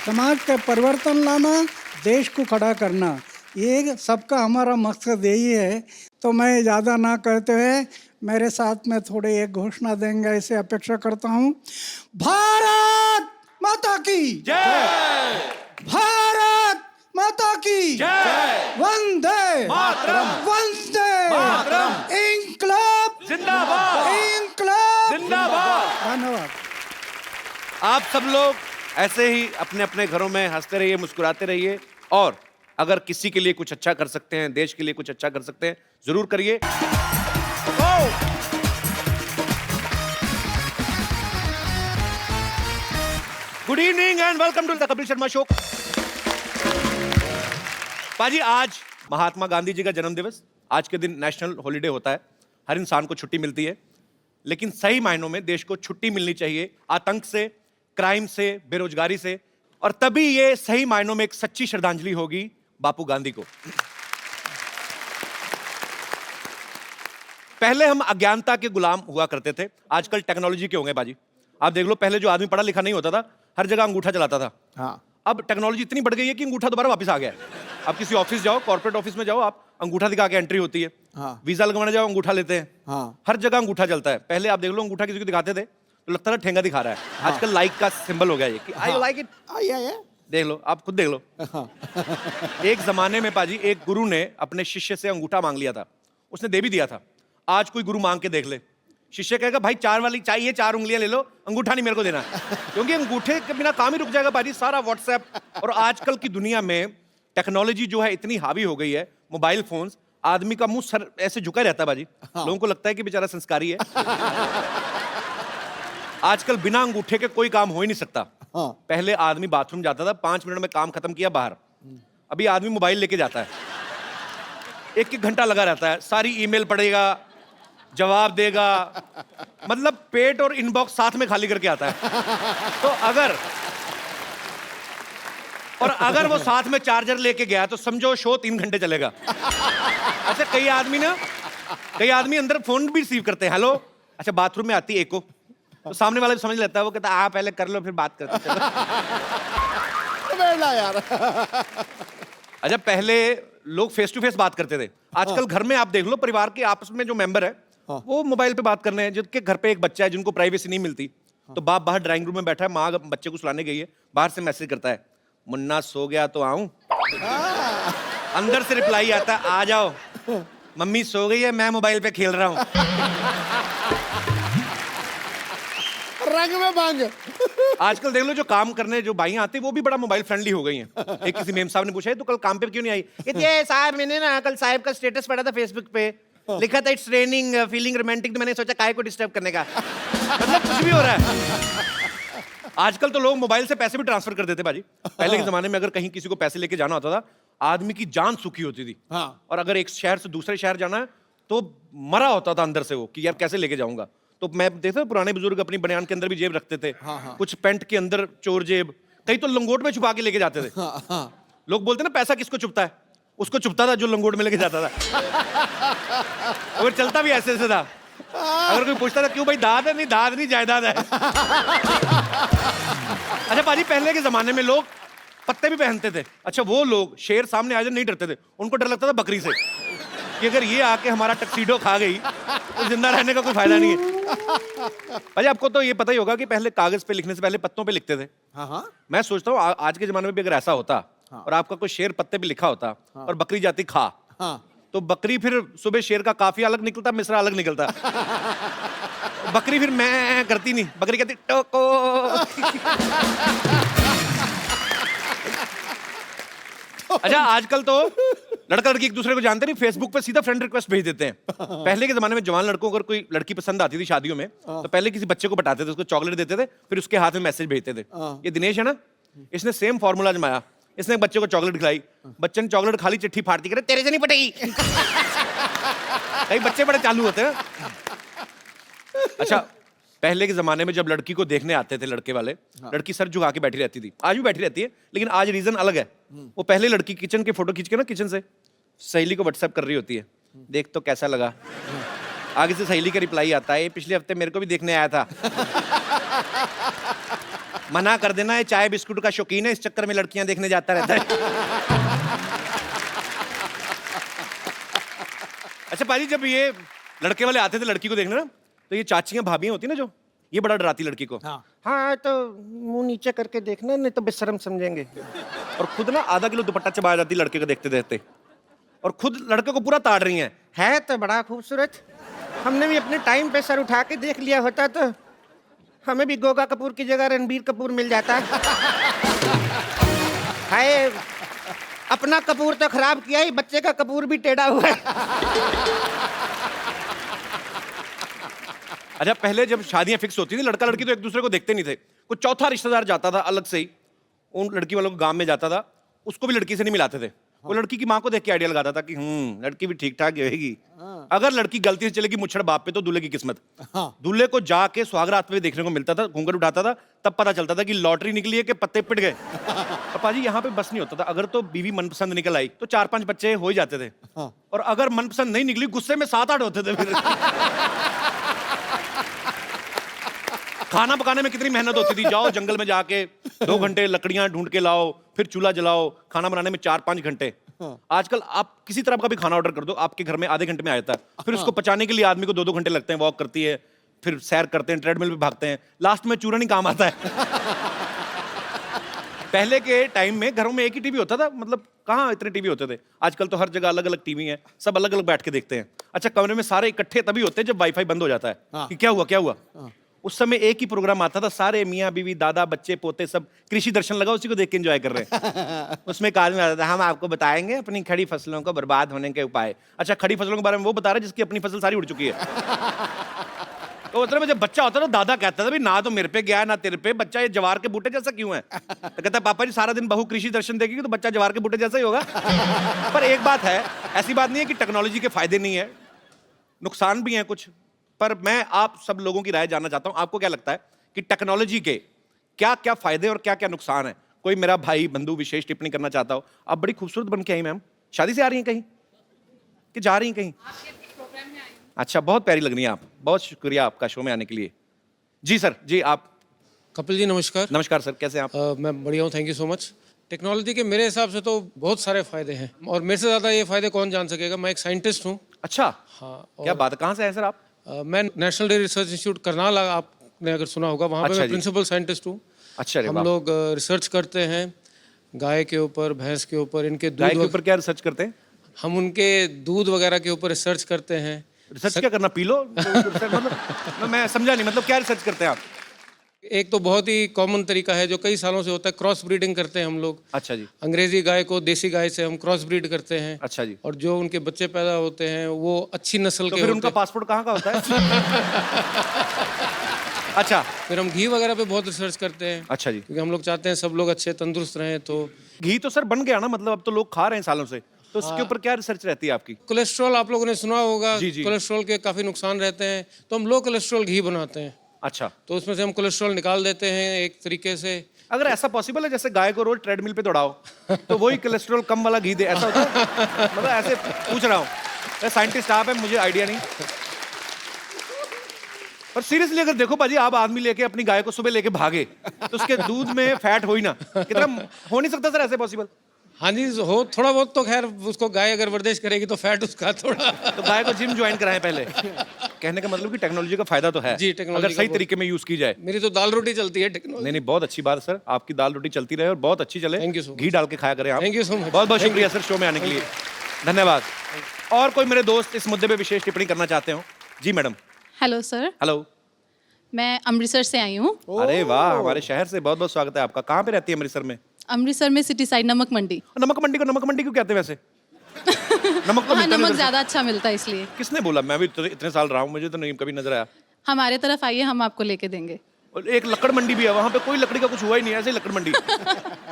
समाज का परिवर्तन लाना, देश को खड़ा करना, ये सबका हमारा मकसद यही है। तो मैं ज़्यादा ना कहते हुए मेरे साथ में थोड़े एक घोषणा देंगे ऐसे अपेक्षा करता हूँ। भारत माता की जय, भारत माता की जय, वंदे मातरम, वंदे मातरम, इंकलाब जिंदाबाद, इंकलाब जिंदाबाद। धन्यवाद। आप सब लोग ऐसे ही अपने अपने घरों में हंसते रहिए, मुस्कुराते रहिए, और अगर किसी के लिए कुछ अच्छा कर सकते हैं, देश के लिए कुछ अच्छा कर सकते हैं, जरूर करिए। Good evening and welcome to the Kapil Sharma show. पाजी, आज महात्मा गांधी जी का जन्म दिवस, आज के दिन नेशनल हॉलिडे होता है, हर इंसान को छुट्टी मिलती है, लेकिन सही मायनों में देश को छुट्टी मिलनी चाहिए आतंक से, क्राइम से, बेरोजगारी से, और तभी ये सही मायनों में एक सच्ची श्रद्धांजलि होगी बापू गांधी को। पहले हम अज्ञानता के गुलाम हुआ करते थे, आजकल टेक्नोलॉजी के होंगे बाजी। आप देख लो, पहले जो आदमी पढ़ा लिखा नहीं होता था, हर जगह अंगूठा चलाता था। हाँ। अब टेक्नोलॉजी इतनी बढ़ गई है कि अंगूठा दोबारा वापस आ गया है। आप किसी ऑफिस जाओ, कॉर्पोरेट ऑफिस में जाओ, आप अंगूठा दिखा के एंट्री होती है। हाँ। वीजा लगवाने जाओ, अंगूठा लेते हैं। हाँ। हर जगह अंगूठा चलता है। पहले आप देख लो, अंगूठा किसी को दिखाते थे तो लगता था ठेंगा दिखा रहा है। आजकल लाइक का सिंबल हो गया ये कि आई लाइक इट। देख लो, आप खुद देख लो। एक जमाने में पाजी एक गुरु ने अपने शिष्य से अंगूठा मांग लिया था, उसने दे भी दिया था। आज कोई गुरु मांग के देख ले, शिष्य कहेगा भाई 4 वाली चाहिए, 4 उंगलियां ले लो, अंगूठा नहीं मेरे को देना, क्योंकि अंगूठे के बिना काम ही रुक जाएगा पाजी। सारा व्हाट्सएप और आजकल की दुनिया में टेक्नोलॉजी जो है इतनी हावी हो गई है, मोबाइल फोन्स, आदमी का मुंह सर ऐसे झुका रहता है बाजी। लोगों को लगता है कि बेचारा संस्कारी है। आजकल बिना अंगूठे के कोई काम हो ही नहीं सकता। हाँ। पहले आदमी बाथरूम जाता था, 5 मिनट में काम खत्म किया बाहर। अभी आदमी मोबाइल लेके जाता है, 1-1 घंटा लगा रहता है, सारी ईमेल पढ़ेगा, जवाब देगा, मतलब पेट और इनबॉक्स साथ में खाली करके आता है। तो अगर वो साथ में चार्जर लेके गया तो समझो शो 3 घंटे चलेगा। अच्छा, कई आदमी अंदर फोन भी रिसीव करते हैं, हेलो, अच्छा बाथरूम में आती है एको, तो सामने वाला भी समझ लेता है, वो कहता है आप पहले कर लो फिर बात करते चलो। बेला यार। अच्छा, पहले लोग फेस टू फेस बात करते थे, आजकल घर में आप देख लो, परिवार के आपस में जो मेंबर है वो मोबाइल पे बात कर रहे हैं। जिनके घर पे एक बच्चा है, जिनको प्राइवेसी नहीं मिलती, तो बाप बाहर ड्राइंग रूम में बैठा है, माँ बच्चे को सुलाने गई है, बाहर से मैसेज करता है, मुन्ना सो गया तो आऊं? अंदर से रिप्लाई आता है, आ जाओ, मम्मी सो गई है, मैं मोबाइल पे खेल रहा हूं। रंग में भंग। आजकल देख लो, जो काम करने जो भाइयां आती हैं वो भी बड़ा मोबाइल फ्रेंडली हो गई हैं। एक किसी मेम साहब ने पूछा, तो कल काम पे क्यों नहीं आई? ये साहब, मैंने ना कल साहब का स्टेटस पढ़ा था फेसबुक पे, लिखा था इट्स रेनिंग फीलिंग रोमांटिक, तो मैंने सोचा काहे को डिस्टर्ब करने का। मतलब कुछ भी हो रहा है। आजकल तो लोग मोबाइल से पैसे भी ट्रांसफर कर देते भाजी। पहले के जमाने में अगर कहीं किसी को पैसे लेके जाना होता था, आदमी की जान सुखी होती थी। और अगर एक शहर से दूसरे शहर जाना है तो मरा होता था अंदर से वो, कि यार कैसे लेके जाऊंगा। तो मैं देखता पुराने बुजुर्ग अपनी बनियान के अंदर भी जेब रखते थे, कुछ पैंट के अंदर चोर जेब, कई तो लंगोट में छुपा के लेके जाते थे। लोग बोलते ना पैसा किसको चुपता है, उसको चुपता था जो लंगोट में लेके जाता था। और चलता भी ऐसे था। अगर कोई पूछता था क्यों भाई, दाद है? नहीं, दाद नहीं, जायदाद है। अच्छा पाजी, पहले के जमाने में लोग पत्ते भी पहनते थे। अच्छा, वो लोग शेर सामने आ जाए नहीं डरते थे, उनको डर लगता था बकरी से, कि अगर ये आके हमारा टक्सीडो खा गई तो जिंदा रहने का कोई फायदा नहीं है। भाई आपको तो ये पता ही होगा कि पहले कागज पे लिखने से पहले पत्तों पे लिखते थे। मैं सोचता हूँ आज के जमाने में भी अगर ऐसा होता और आपका कोई शेर पत्ते पे लिखा होता और बकरी जाती खा, तो बकरी फिर सुबह शेर का काफिया अलग निकलता, मिसरा अलग निकलता। बकरी फिर मैं करती नहीं, बकरी कहती टोको। अच्छा, आजकल तो लड़का लड़की एक दूसरे को जानते नहीं, फेसबुक पे सीधा फ्रेंड रिक्वेस्ट भेज देते हैं। पहले के जमाने में जवान लड़कों को अगर कोई लड़की पसंद आती थी शादियों में, तो पहले किसी बच्चे को बताते थे, उसको चॉकलेट देते थे, फिर उसके हाथ में मैसेज भेजते थे। ये दिनेश है ना, इसने सेम फॉर्मूला जमाया। इसने एक बच्चे को चॉकलेट खिलाई, बच्चे ने चॉकलेट खाली, चिट्ठी फाड़ती, करे तेरे से नहीं पटेगी। कई बच्चे बड़े चालू होते हैं। अच्छा, पहले के जमाने में जब लड़की को देखने आते थे लड़के वाले, लड़की सर झुका के बैठी रहती थी, आज भी बैठी रहती है, लेकिन आज रीजन अलग है। वो पहले लड़की किचन के फोटो खींच के ना, किचन से सहेली को व्हाट्सएप कर रही होती है, देख तो कैसा लगा। आगे से सहेली का रिप्लाई आता है, पिछले हफ्ते मेरे को भी देखने आया था। मना कर देना, ये चाय बिस्कुट का शौकीन है, इस चक्कर में लड़कियां देखने जाता रहता है। अच्छा पाजी, जब ये लड़के वाले आते थे लड़की को देखने ना, तो ये चाचियां भाभियां होती ना जो, ये बड़ा डराती लड़की को। हाँ तो मुंह नीचे करके देखना, नहीं तो बेशर्म समझेंगे। और खुद ना आधा किलो दुपट्टा चबा जाती लड़के को देखते देखते, और खुद लड़के को पूरा ताड़ रही है तो बड़ा खूबसूरत, हमने भी अपने टाइम पे सर उठा के देख लिया होता तो हमें भी गोगा कपूर की जगह रणबीर कपूर मिल जाता। हाय, अपना कपूर तो खराब किया ही, बच्चे का कपूर भी टेढ़ा हुआ है। अच्छा, पहले जब शादियां फिक्स होती थी, लड़का लड़की तो एक दूसरे को देखते नहीं थे, कुछ चौथा रिश्तेदार जाता था अलग से ही, उन लड़की वालों को गांव में जाता था, उसको भी लड़की से नहीं मिलाते थे। वो लड़की की माँ को देख के आइडिया लगाता था कि लड़की भी ठीक ठाक रहेगी। अगर लड़की गलती से चलेगी मुच्छड़ बाप पे तो दूल्हे की किस्मत। दूल्हे को जाके सुहागरात में देखने को मिलता था, घूंघट उठाता था, तब पता चलता था कि लॉटरी निकली है कि पत्ते पिट गए। पापा जी, यहाँ पे बस नहीं होता था, अगर तो बीवी मनपसंद निकल आई तो 4-5 बच्चे हो ही जाते थे, और अगर मनपसंद नहीं निकली, गुस्से में 7-8 होते थे। फिर खाना पकाने में कितनी मेहनत होती थी, जाओ जंगल में जाके 2 घंटे लकड़ियां ढूंढ के लाओ, फिर चूल्हा जलाओ, खाना बनाने में 4-5 घंटे। आजकल आप किसी तरह का भी खाना ऑर्डर कर दो, आपके घर में आधे घंटे में आ जाता है। फिर उसको पचाने के लिए आदमी को 2-2 घंटे लगते हैं, वॉक करती है, फिर सैर करते हैं, ट्रेडमिल पे भागते हैं, लास्ट में चूरन ही काम आता है। पहले के टाइम में घरों में एक ही टीवी होता था, मतलब कहाँ इतने टीवी होते थे। आजकल तो हर जगह अलग अलग टीवी है, सब अलग अलग बैठ के देखते हैं। अच्छा, कमरे में सारे इकट्ठे तभी होते हैं जब वाईफाई बंद हो जाता है कि क्या हुआ क्या हुआ। उस समय एक ही प्रोग्राम आता था, सारे मियाँ बीवी दादा बच्चे पोते सब, कृषि दर्शन लगा, उसी को देख के एंजॉय कर रहे हैं। उसमें एक आदमी आता था, हम आपको बताएंगे अपनी खड़ी फसलों को बर्बाद होने के उपाय। अच्छा, खड़ी फसलों के बारे में वो बता रहा है जिसकी अपनी फसल सारी उड़ चुकी है। तो मतलब जब बच्चा होता था तो दादा कहता था भाई ना तो मेरे पे गया ना तेरे पे, बच्चा ये जवार के बूटे जैसा क्यों है? तो कहता है पापा जी सारा दिन बहू कृषि दर्शन देखेगी तो बच्चा जवार के बूटे जैसा ही होगा। पर एक बात है, ऐसी बात नहीं है कि टेक्नोलॉजी के फायदे नहीं है, नुकसान भी हैं कुछ। पर मैं आप सब लोगों की राय जानना चाहता हूं, आपको क्या लगता है कि टेक्नोलॉजी के क्या क्या फायदे और क्या क्या नुकसान है? कोई मेरा भाई बंधु विशेष टिप्पणी करना चाहता हो। आप बड़ी खूबसूरत बन के आई मैम, शादी से आ रही हैं कहीं कि जा रही हैं कहीं? अच्छा, बहुत प्यारी लग रही हैं आप, बहुत शुक्रिया आपका शो में आने के लिए। जी सर, जी आप। कपिल जी नमस्कार। नमस्कार सर, कैसे हैं आप? मैं बढ़िया हूँ, thank you so much. Technology के मेरे हिसाब से तो बहुत सारे फायदे हैं और मेरे से ज़्यादा ये फायदे कौन जान सकेगा। मैं एक साइंटिस्ट हूँ। अच्छा, हाँ। क्या बात है, कहाँ से हैं सर आप? मैं national dairy research institute Karnal, आपने अगर सुना होगा, वहाँ पे अच्छा मैं जी। प्रिंसिपल साइंटिस्ट हूँ। अच्छा, हम लोग रिसर्च करते हैं गाय के ऊपर, भैंस के ऊपर, इनके गाय के दूध। ऊपर क्या रिसर्च करते हैं? हम उनके दूध वगैरह के ऊपर रिसर्च करते हैं। रिसर्च क्या करना, पी लो? मतलब मैं समझा नहीं, मतलब क्या रिसर्च करते हैं आप? एक तो बहुत ही कॉमन तरीका है जो कई सालों से होता है, क्रॉस ब्रीडिंग करते हैं हम लोग। अच्छा जी। अंग्रेजी गाय को देसी गाय से हम क्रॉस ब्रीड करते हैं। अच्छा जी। और जो उनके बच्चे पैदा होते हैं वो अच्छी नस्ल तो के फिर होते उनका हैं। पासपोर्ट कहाँ का होता है? अच्छा। फिर हम घी वगैरह पे बहुत रिसर्च करते हैं। अच्छा जी। क्योंकि हम लोग चाहते हैं सब लोग अच्छे तंदुरुस्त रहें। तो घी तो सर बन गया ना, मतलब अब तो लोग खा रहे हैं सालों से, तो उसके ऊपर क्या रिसर्च रहती है आपकी? कोलेस्ट्रॉल आप लोगों ने सुना होगा। जी, जी। कोलेस्ट्रॉल के काफी नुकसान रहते हैं, तो हम लो कोलेस्ट्रॉल घी बनाते हैं। अच्छा, तो उसमें से हम कोलेस्ट्रॉल निकाल देते हैं एक तरीके से। अगर ऐसा पॉसिबल है जैसे गाय को रोज ट्रेडमिल पे दौड़ाओ तो वही कोलेस्ट्रॉल कम वाला घी दे, ऐसा होता है? मतलब ऐसे पूछ रहा हूँ, साइंटिस्ट आप हैं, मुझे आइडिया नहीं। पर सीरियसली अगर देखो पाजी, आप आदमी लेके अपनी गाय को सुबह लेके भागे तो उसके दूध में फैट हो ही ना, कितना हो नहीं सकता सर ऐसे पॉसिबल? हाँ जी, हो थोड़ा बहुत तो खैर, उसको गाय अगर वर्जिश करेगी तो फैट उसका थोड़ा। तो गाय को जिम ज्वाइन कराएं पहले। कहने का मतलब कि टेक्नोलॉजी का फायदा तो है जी, टेक्नोलॉजी अगर का सही बहुत- तरीके में यूज की जाए। मेरी तो दाल रोटी चलती है टेक्नोलॉजी। नहीं नहीं, बहुत अच्छी बात है सर, आपकी दाल रोटी चलती रहे और बहुत अच्छी चले। Thank you so much. घी डाल के खाया करें आप। Thank you so much. बहुत बहुत Thank शुक्रिया you. सर शो में आने के लिए, धन्यवाद। और कोई मेरे दोस्त इस मुद्दे पे विशेष टिप्पणी करना चाहते हो? जी मैडम। Hello sir, hello. मैं अमृतसर से आई हूँ। अरे वाह, हमारे शहर से बहुत बहुत स्वागत है आपका। कहाँ पे रहती है अमृतसर में? अमृतसर में सिटी साइड नमक मंडी। नमक मंडी को नमक मंडी क्यों कहते हैं वैसे? नमक तो वहाँ मिलता नहीं नमक उधर से। ज़्यादा अच्छा मिलता है इसलिए। किसने बोला? मैं भी इतने साल रहा हूँ, मुझे तो नहीं कभी नजर आया। हमारे तरफ आइए, हम आपको लेके देंगे। और एक लकड़ मंडी भी है, वहाँ पे कोई लकड़ी का कुछ हुआ ही नहीं, ऐसे ही लकड़ मंडी।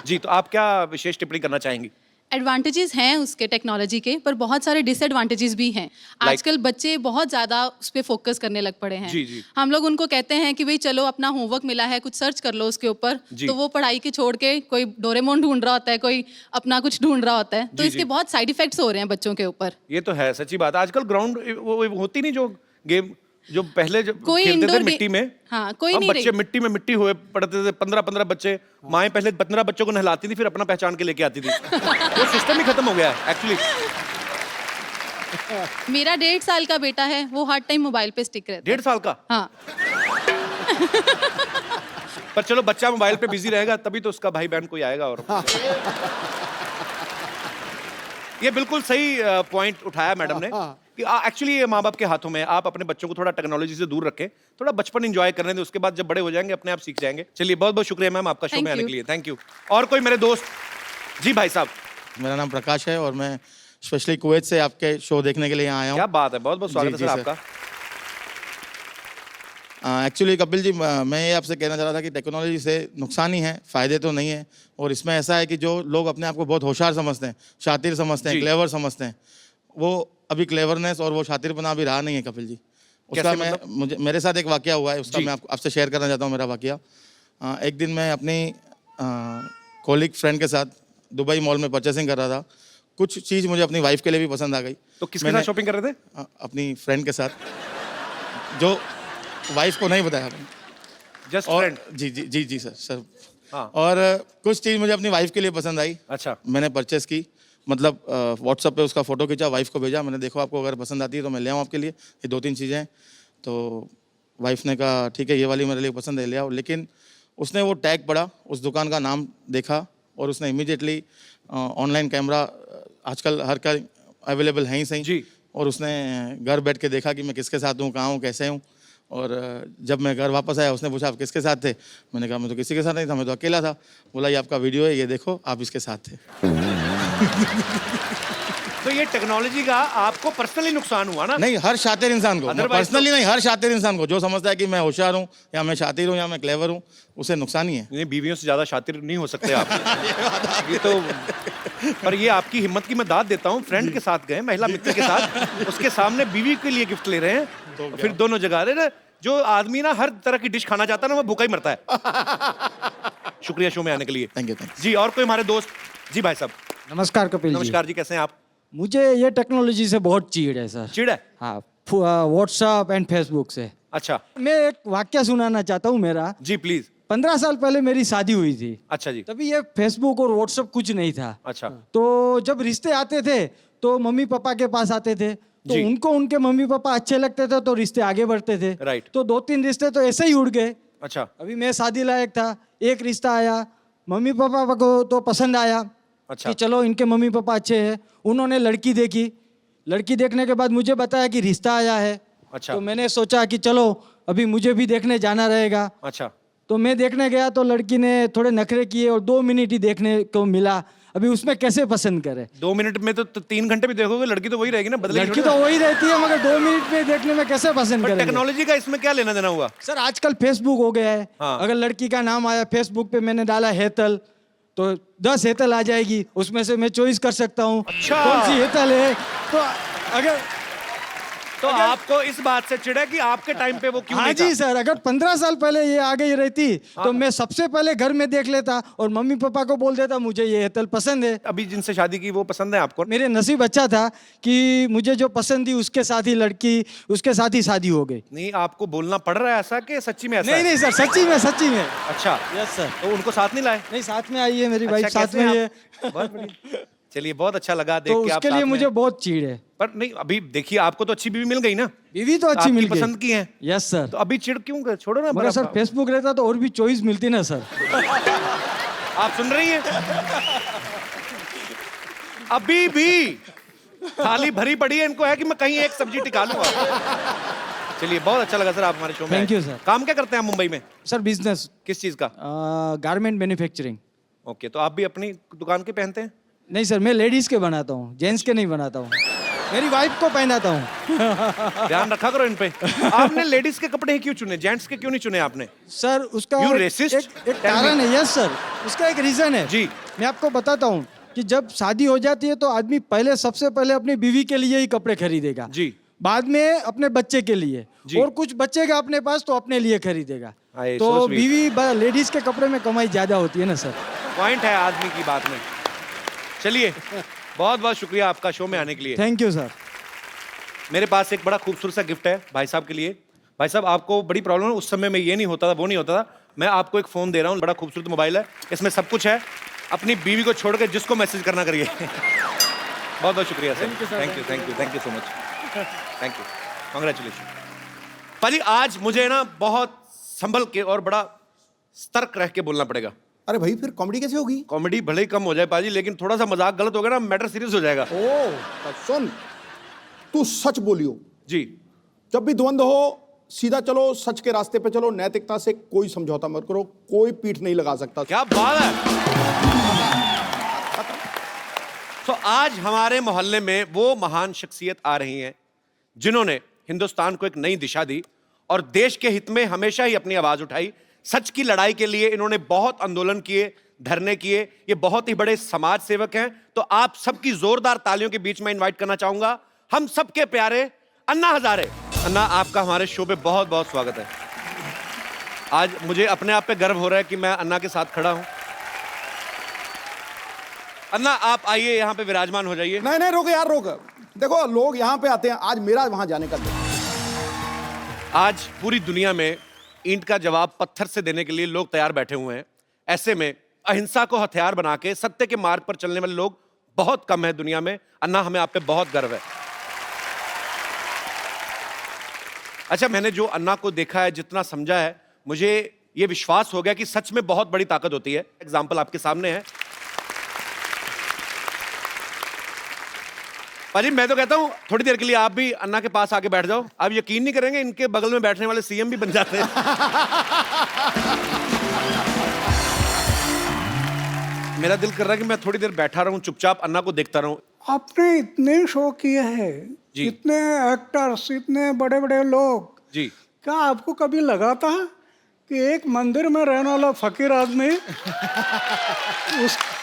जी, तो आप क्या विशेष टिप्पणी करना चाहेंगी? एडवांटेजेस हैं उसके टेक्नोलॉजी के, पर बहुत सारे डिसएडवांटेजेस भी हैं। आजकल बच्चे बहुत ज़्यादा उस पर फोकस करने लग पड़े हैं। जी, जी। हम लोग उनको कहते हैं कि भाई चलो अपना होमवर्क मिला है, कुछ सर्च कर लो उसके ऊपर, जी। तो वो पढ़ाई के छोड़ के कोई डोरेमोन ढूंढ रहा होता है, कोई अपना कुछ ढूंढ रहा होता है। तो जी, इसके जी। बहुत साइड इफेक्ट्स हो रहे हैं बच्चों के ऊपर। ये तो है, सच्ची बात। आजकल ग्राउंड वो होती नहीं, जो गेम जो पहले जो कोई खेलते थे indoor मिट्टी में। हाँ, कोई अब नहीं बच्चे रही। मिट्टी में मिट्टी हुए पड़ते थे, 15-15 बच्चे। माएँ पहले 15 बच्चों को नहलाती थी, फिर अपना पहचान के लेके आती थी। वो सिस्टम ही खत्म हो गया है एक्चुअली। मेरा 1.5 साल का बेटा है, वो हर टाइम मोबाइल पे स्टिक रहता है। 1.5 साल का? हाँ। पर चलो, बच्चा मोबाइल पे बिजी रहेगा तभी तो उसका भाई बहन कोई आएगा। और ये बिल्कुल सही पॉइंट उठाया मैडम ने कि एक्चुअली ये माँ बाप के हाथों में है। आप अपने बच्चों को थोड़ा टेक्नोलॉजी से दूर रखें, थोड़ा बचपन एंजॉय करने दें, उसके बाद जब बड़े हो जाएंगे अपने आप सीख जाएंगे। चलिए, बहुत बहुत शुक्रिया मैम आपका शो Thank में आने you. के लिए, थैंक यू। और कोई मेरे दोस्त? जी भाई साहब। मेरा नाम प्रकाश है और मैं स्पेशली कुवैत से आपके शो देखने के लिए यहाँ आया हूँ। क्या बात है, बहुत बहुत स्वागत है जी, सर जी, आपका। एक्चुअली कपिल जी, मैं ये आपसे कहना चाह रहा था कि टेक्नोलॉजी से नुकसान ही है, फ़ायदे तो नहीं है। और इसमें ऐसा है कि जो लोग अपने आप को बहुत होशियार समझते हैं, शातिर समझते हैं, जी। क्लेवर समझते हैं, वो अभी क्लेवरनेस और वो शातिरपना अभी रहा नहीं है कपिल जी। उसका कैसे मैं मतलब? मुझे मेरे साथ एक वाकया हुआ है, उसका जी। मैं आपसे शेयर करना चाहता हूँ। मेरा वाकया, एक दिन मैं अपनी कॉलीग फ्रेंड के साथ दुबई मॉल में परचेसिंग कर रहा था। कुछ चीज़ मुझे अपनी वाइफ के लिए भी पसंद आ गई। तो किसके साथ शॉपिंग कर रहे थे? अपनी फ्रेंड के साथ, जो वाइफ को नहीं बताया। जस्ट और फ्रेंड? जी जी जी जी सर। हाँ। और कुछ चीज़ मुझे अपनी वाइफ के लिए पसंद आई। अच्छा। मैंने परचेस की, मतलब व्हाट्सएप पे उसका फ़ोटो खींचा, वाइफ को भेजा। मैंने देखो आपको अगर पसंद आती है तो मैं ले आऊँ आपके लिए, ये 2-3 चीज़ें हैं। तो वाइफ ने कहा ठीक है, ये वाली मेरे लिए पसंद है, ले आओ। लेकिन उसने वो टैग पढ़ा, उस दुकान का नाम देखा और उसने इमीडिएटली ऑनलाइन कैमरा आजकल हर का अवेलेबल है ही सही जी। और उसने घर बैठ के देखा कि मैं किसके साथ हूँ, कहाँ हूँ, कैसे हूँ। और जब मैं घर वापस आया, उसने पूछा आप किसके साथ थे? मैंने कहा मैं तो किसी के साथ नहीं था, मैं तो अकेला था। बोला ये आपका वीडियो है, ये देखो, आप इसके साथ थे। तो ये टेक्नोलॉजी का आपको पर्सनली नुकसान हुआ ना? नहीं, हर शातिर इंसान को, Otherwise पर्सनली तो- नहीं, हर शातिर इंसान को जो समझता है कि मैं होशियार हूँ या मैं शातिर हूँ या मैं क्लेवर हूँ, उसे नुकसान ही है। नहीं, बीवियों से ज्यादा शातिर नहीं हो सकते आप। ये तो, पर ये आपकी हिम्मत की मैं दाद देता हूँ। फ्रेंड के साथ गए, महिला मित्र के साथ, उसके सामने बीवी के लिए गिफ्ट ले रहे हैं, तो फिर दोनों जगह अरे ना, जो आदमी ना हर तरह की डिश खाना चाहता है ना, वो भूखा ही मरता है। शुक्रिया शो में आने के लिए। Thank you. जी, और कोई हमारे दोस्त? जी भाई साहब। नमस्कार कपिल जी। नमस्कार जी, कैसे हैं आप? मुझे ये टेक्नोलॉजी से बहुत चिढ़ है सर। चिढ़ है? हाँ, व्हाट्सएप एंड फेसबुक से। अच्छा। मैं एक वाक्य सुनाना चाहता हूँ मेरा। जी प्लीज। 15 साल पहले मेरी शादी हुई थी। अच्छा जी। तभी ये फेसबुक और व्हाट्सएप कुछ नहीं था। अच्छा। तो जब रिश्ते आते थे तो मम्मी पापा के पास आते थे, तो जी। उनको उनके मम्मी पापा अच्छे लगते थे तो रिश्ते आगे बढ़ते थे। राइट। तो 2-3 रिश्ते तो ऐसे ही उड़ गए। अच्छा। अभी मैं शादी लायक था, एक रिश्ता आया, मम्मी पापा को तो पसंद आया। अच्छा। कि चलो इनके मम्मी पापा अच्छे हैं। उन्होंने लड़की देखी, लड़की देखने के बाद मुझे बताया कि रिश्ता आया है। अच्छा। तो मैंने सोचा कि चलो अभी मुझे भी देखने जाना रहेगा। अच्छा। तो मैं देखने गया तो लड़की ने थोड़े नखरे किए और 2 मिनट ही देखने को मिला। अभी उसमें कैसे पसंद करे? 2 मिनट में तो 3 घंटे भी देखोगे, लड़की तो वही रहेगी ना, बदलेगी लड़की थोड़ी तो ना। वही रहती है, मगर 2 मिनट में देखने में कैसे पसंद पर करेंगे? टेक्नोलॉजी का इसमें क्या लेना देना हुआ? सर आजकल फेसबुक हो गया है। हाँ। अगर लड़की का नाम आया फेसबुक पे, मैंने डाला हेतल, तो 10 हेतल आ जाएगी, उसमें से मैं चॉइस कर सकता हूँ अच्छा। कौन सी हेतल है। तो अगर तो आपको इस बात से चिढ़ है कि आपके टाइम पे वो क्यों हाँ नहीं जी था? सर, अगर 15 साल पहले ये आ गई रहती हाँ। तो मैं सबसे पहले घर में देख लेता और मम्मी पापा को बोल देता मुझे ये हेतल पसंद है। अभी जिनसे शादी की वो पसंद है आपको? मेरे नसीब अच्छा था कि मुझे जो पसंद थी उसके साथ ही लड़की, उसके साथ ही शादी हो गई। नहीं, आपको बोलना पड़ रहा है ऐसा कि सच्ची में ऐसा नहीं है? नहीं सर, सच्ची में सच्ची में। अच्छा। Yes sir. तो उनको साथ नहीं लाए? नहीं, साथ में आई है मेरी वाइफ, अच्छा, साथ कैसे में हैं ही है। आप? बहुत बढ़िया। चलिए, बहुत अच्छा लगा देख तो के आप उसके साथ लिए में। मुझे बहुत चिढ़ है। पर नहीं, अभी देखिए आपको तो अच्छी बीवी मिल गई ना। बीवी तो अच्छी आपकी मिल गई। पसंद की है। Yes sir. तो अभी चिढ़ क्यों कर? छोड़ो ना। मगर सर फेसबुक रहता तो और भी चॉइस मिलती ना सर। आप सुन रही हैं? अभी भी थाली भरी पड़ी है, इनको है कि मैं कहीं एक सब्जी टिका लूंगा। चलिए, बहुत अच्छा लगा सर आप हमारे शो में Thank आए। you, sir. काम क्या करते हैं आप मुंबई में? Sir business. किस चीज का? Garment manufacturing. ओके, तो आप भी अपनी दुकान के पहनते हैं? नहीं सर, मैं लेडीज के बनाता हूँ, जेंट्स के नहीं बनाता हूँ। मेरी वाइफ को पहनाता हूँ। ध्यान रखा करो इन पे। आपने लेडीज के कपड़े ही क्यों चुने, जेंट्स के क्यों नहीं चुने आपने? सर उसका You एक racist? एक कारण है। यस सर, उसका एक रीजन है। जी। मैं आपको बताता हूँ कि जब शादी हो जाती है तो आदमी सबसे पहले अपनी बीवी के लिए ही कपड़े खरीदेगा। जी। बाद में अपने बच्चे के लिए, जी। और कुछ बचेगा अपने पास तो अपने लिए खरीदेगा। आए, तो so sweet. बीवी लेडीज के कपड़े में कमाई ज्यादा होती है ना सर। पॉइंट है आदमी की बात में। चलिए, बहुत बहुत शुक्रिया आपका शो में आने के लिए। Thank you sir. मेरे पास एक बड़ा खूबसूरत सा गिफ्ट है भाई साहब के लिए। भाई साहब, आपको बड़ी प्रॉब्लम है, उस समय में ये नहीं होता था, वो नहीं होता था। मैं आपको एक फोन दे रहा हूँ, बड़ा खूबसूरत मोबाइल है, इसमें सब कुछ है। अपनी बीवी को छोड़ के जिसको मैसेज करना करिए। बहुत बहुत शुक्रिया sir. Thank you thank you thank you so much. Thank you, congratulation. पाजी, आज मुझे ना बहुत संभल के और बड़ा सतर्क रह के बोलना पड़ेगा। अरे भाई, फिर कॉमेडी कैसे होगी? कॉमेडी भले ही कम हो जाए पाजी, लेकिन थोड़ा सा मजाक गलत हो गया ना, मैटर सीरियस हो जाएगा। ओ, तो सुन, तू सच बोलियो जी। जब भी द्वंद्व हो सीधा चलो, सच के रास्ते पे चलो, नैतिकता से कोई समझौता मत करो, कोई पीठ नहीं लगा सकता। क्या बात है। तो आज हमारे मोहल्ले में वो महान शख्सियत आ रही हैं जिन्होंने हिंदुस्तान को एक नई दिशा दी और देश के हित में हमेशा ही अपनी आवाज उठाई। सच की लड़ाई के लिए इन्होंने बहुत आंदोलन किए, धरने किए। ये बहुत ही बड़े समाज सेवक हैं। तो आप सबकी जोरदार तालियों के बीच में इनवाइट करना चाहूंगा हम सबके प्यारे अन्ना हजारे। अन्ना, आपका हमारे शो पे बहुत बहुत स्वागत है। आज मुझे अपने आप पे गर्व हो रहा है कि मैं अन्ना के साथ खड़ा हूं। अन्ना, आप आइए, यहाँ पे विराजमान हो जाइए। नहीं नहीं, रोक यार, रोक। देखो, लोग यहाँ पे आते हैं, आज मेरा वहां जाने का दिन। आज पूरी दुनिया में ईंट का जवाब पत्थर से देने के लिए लोग तैयार बैठे हुए हैं। ऐसे में अहिंसा को हथियार बना के सत्य के मार्ग पर चलने वाले लोग बहुत कम है दुनिया में। अन्ना, हमें आप पे बहुत गर्व है। अच्छा, मैंने जो अन्ना को देखा है, जितना समझा है, मुझे ये विश्वास हो गया कि सच में बहुत बड़ी ताकत होती है। एग्जाम्पल आपके सामने है। पाजी, मैं तो कहता हूं थोड़ी देर के लिए आप भी अन्ना के पास आके बैठ जाओ। आप यकीन नहीं करेंगे, इनके बगल में बैठने वाले सीएम भी बन जाते हैं। मेरा दिल कर रहा है कि मैं थोड़ी देर बैठा रहूं, चुपचाप अन्ना को देखता रहूं। आपने इतने शो किए हैं, जी। इतने एक्टर्स, इतने बड़े बड़े लोग, जी क्या आपको कभी लगा था कि एक मंदिर में रहने वाला फकीर आदमी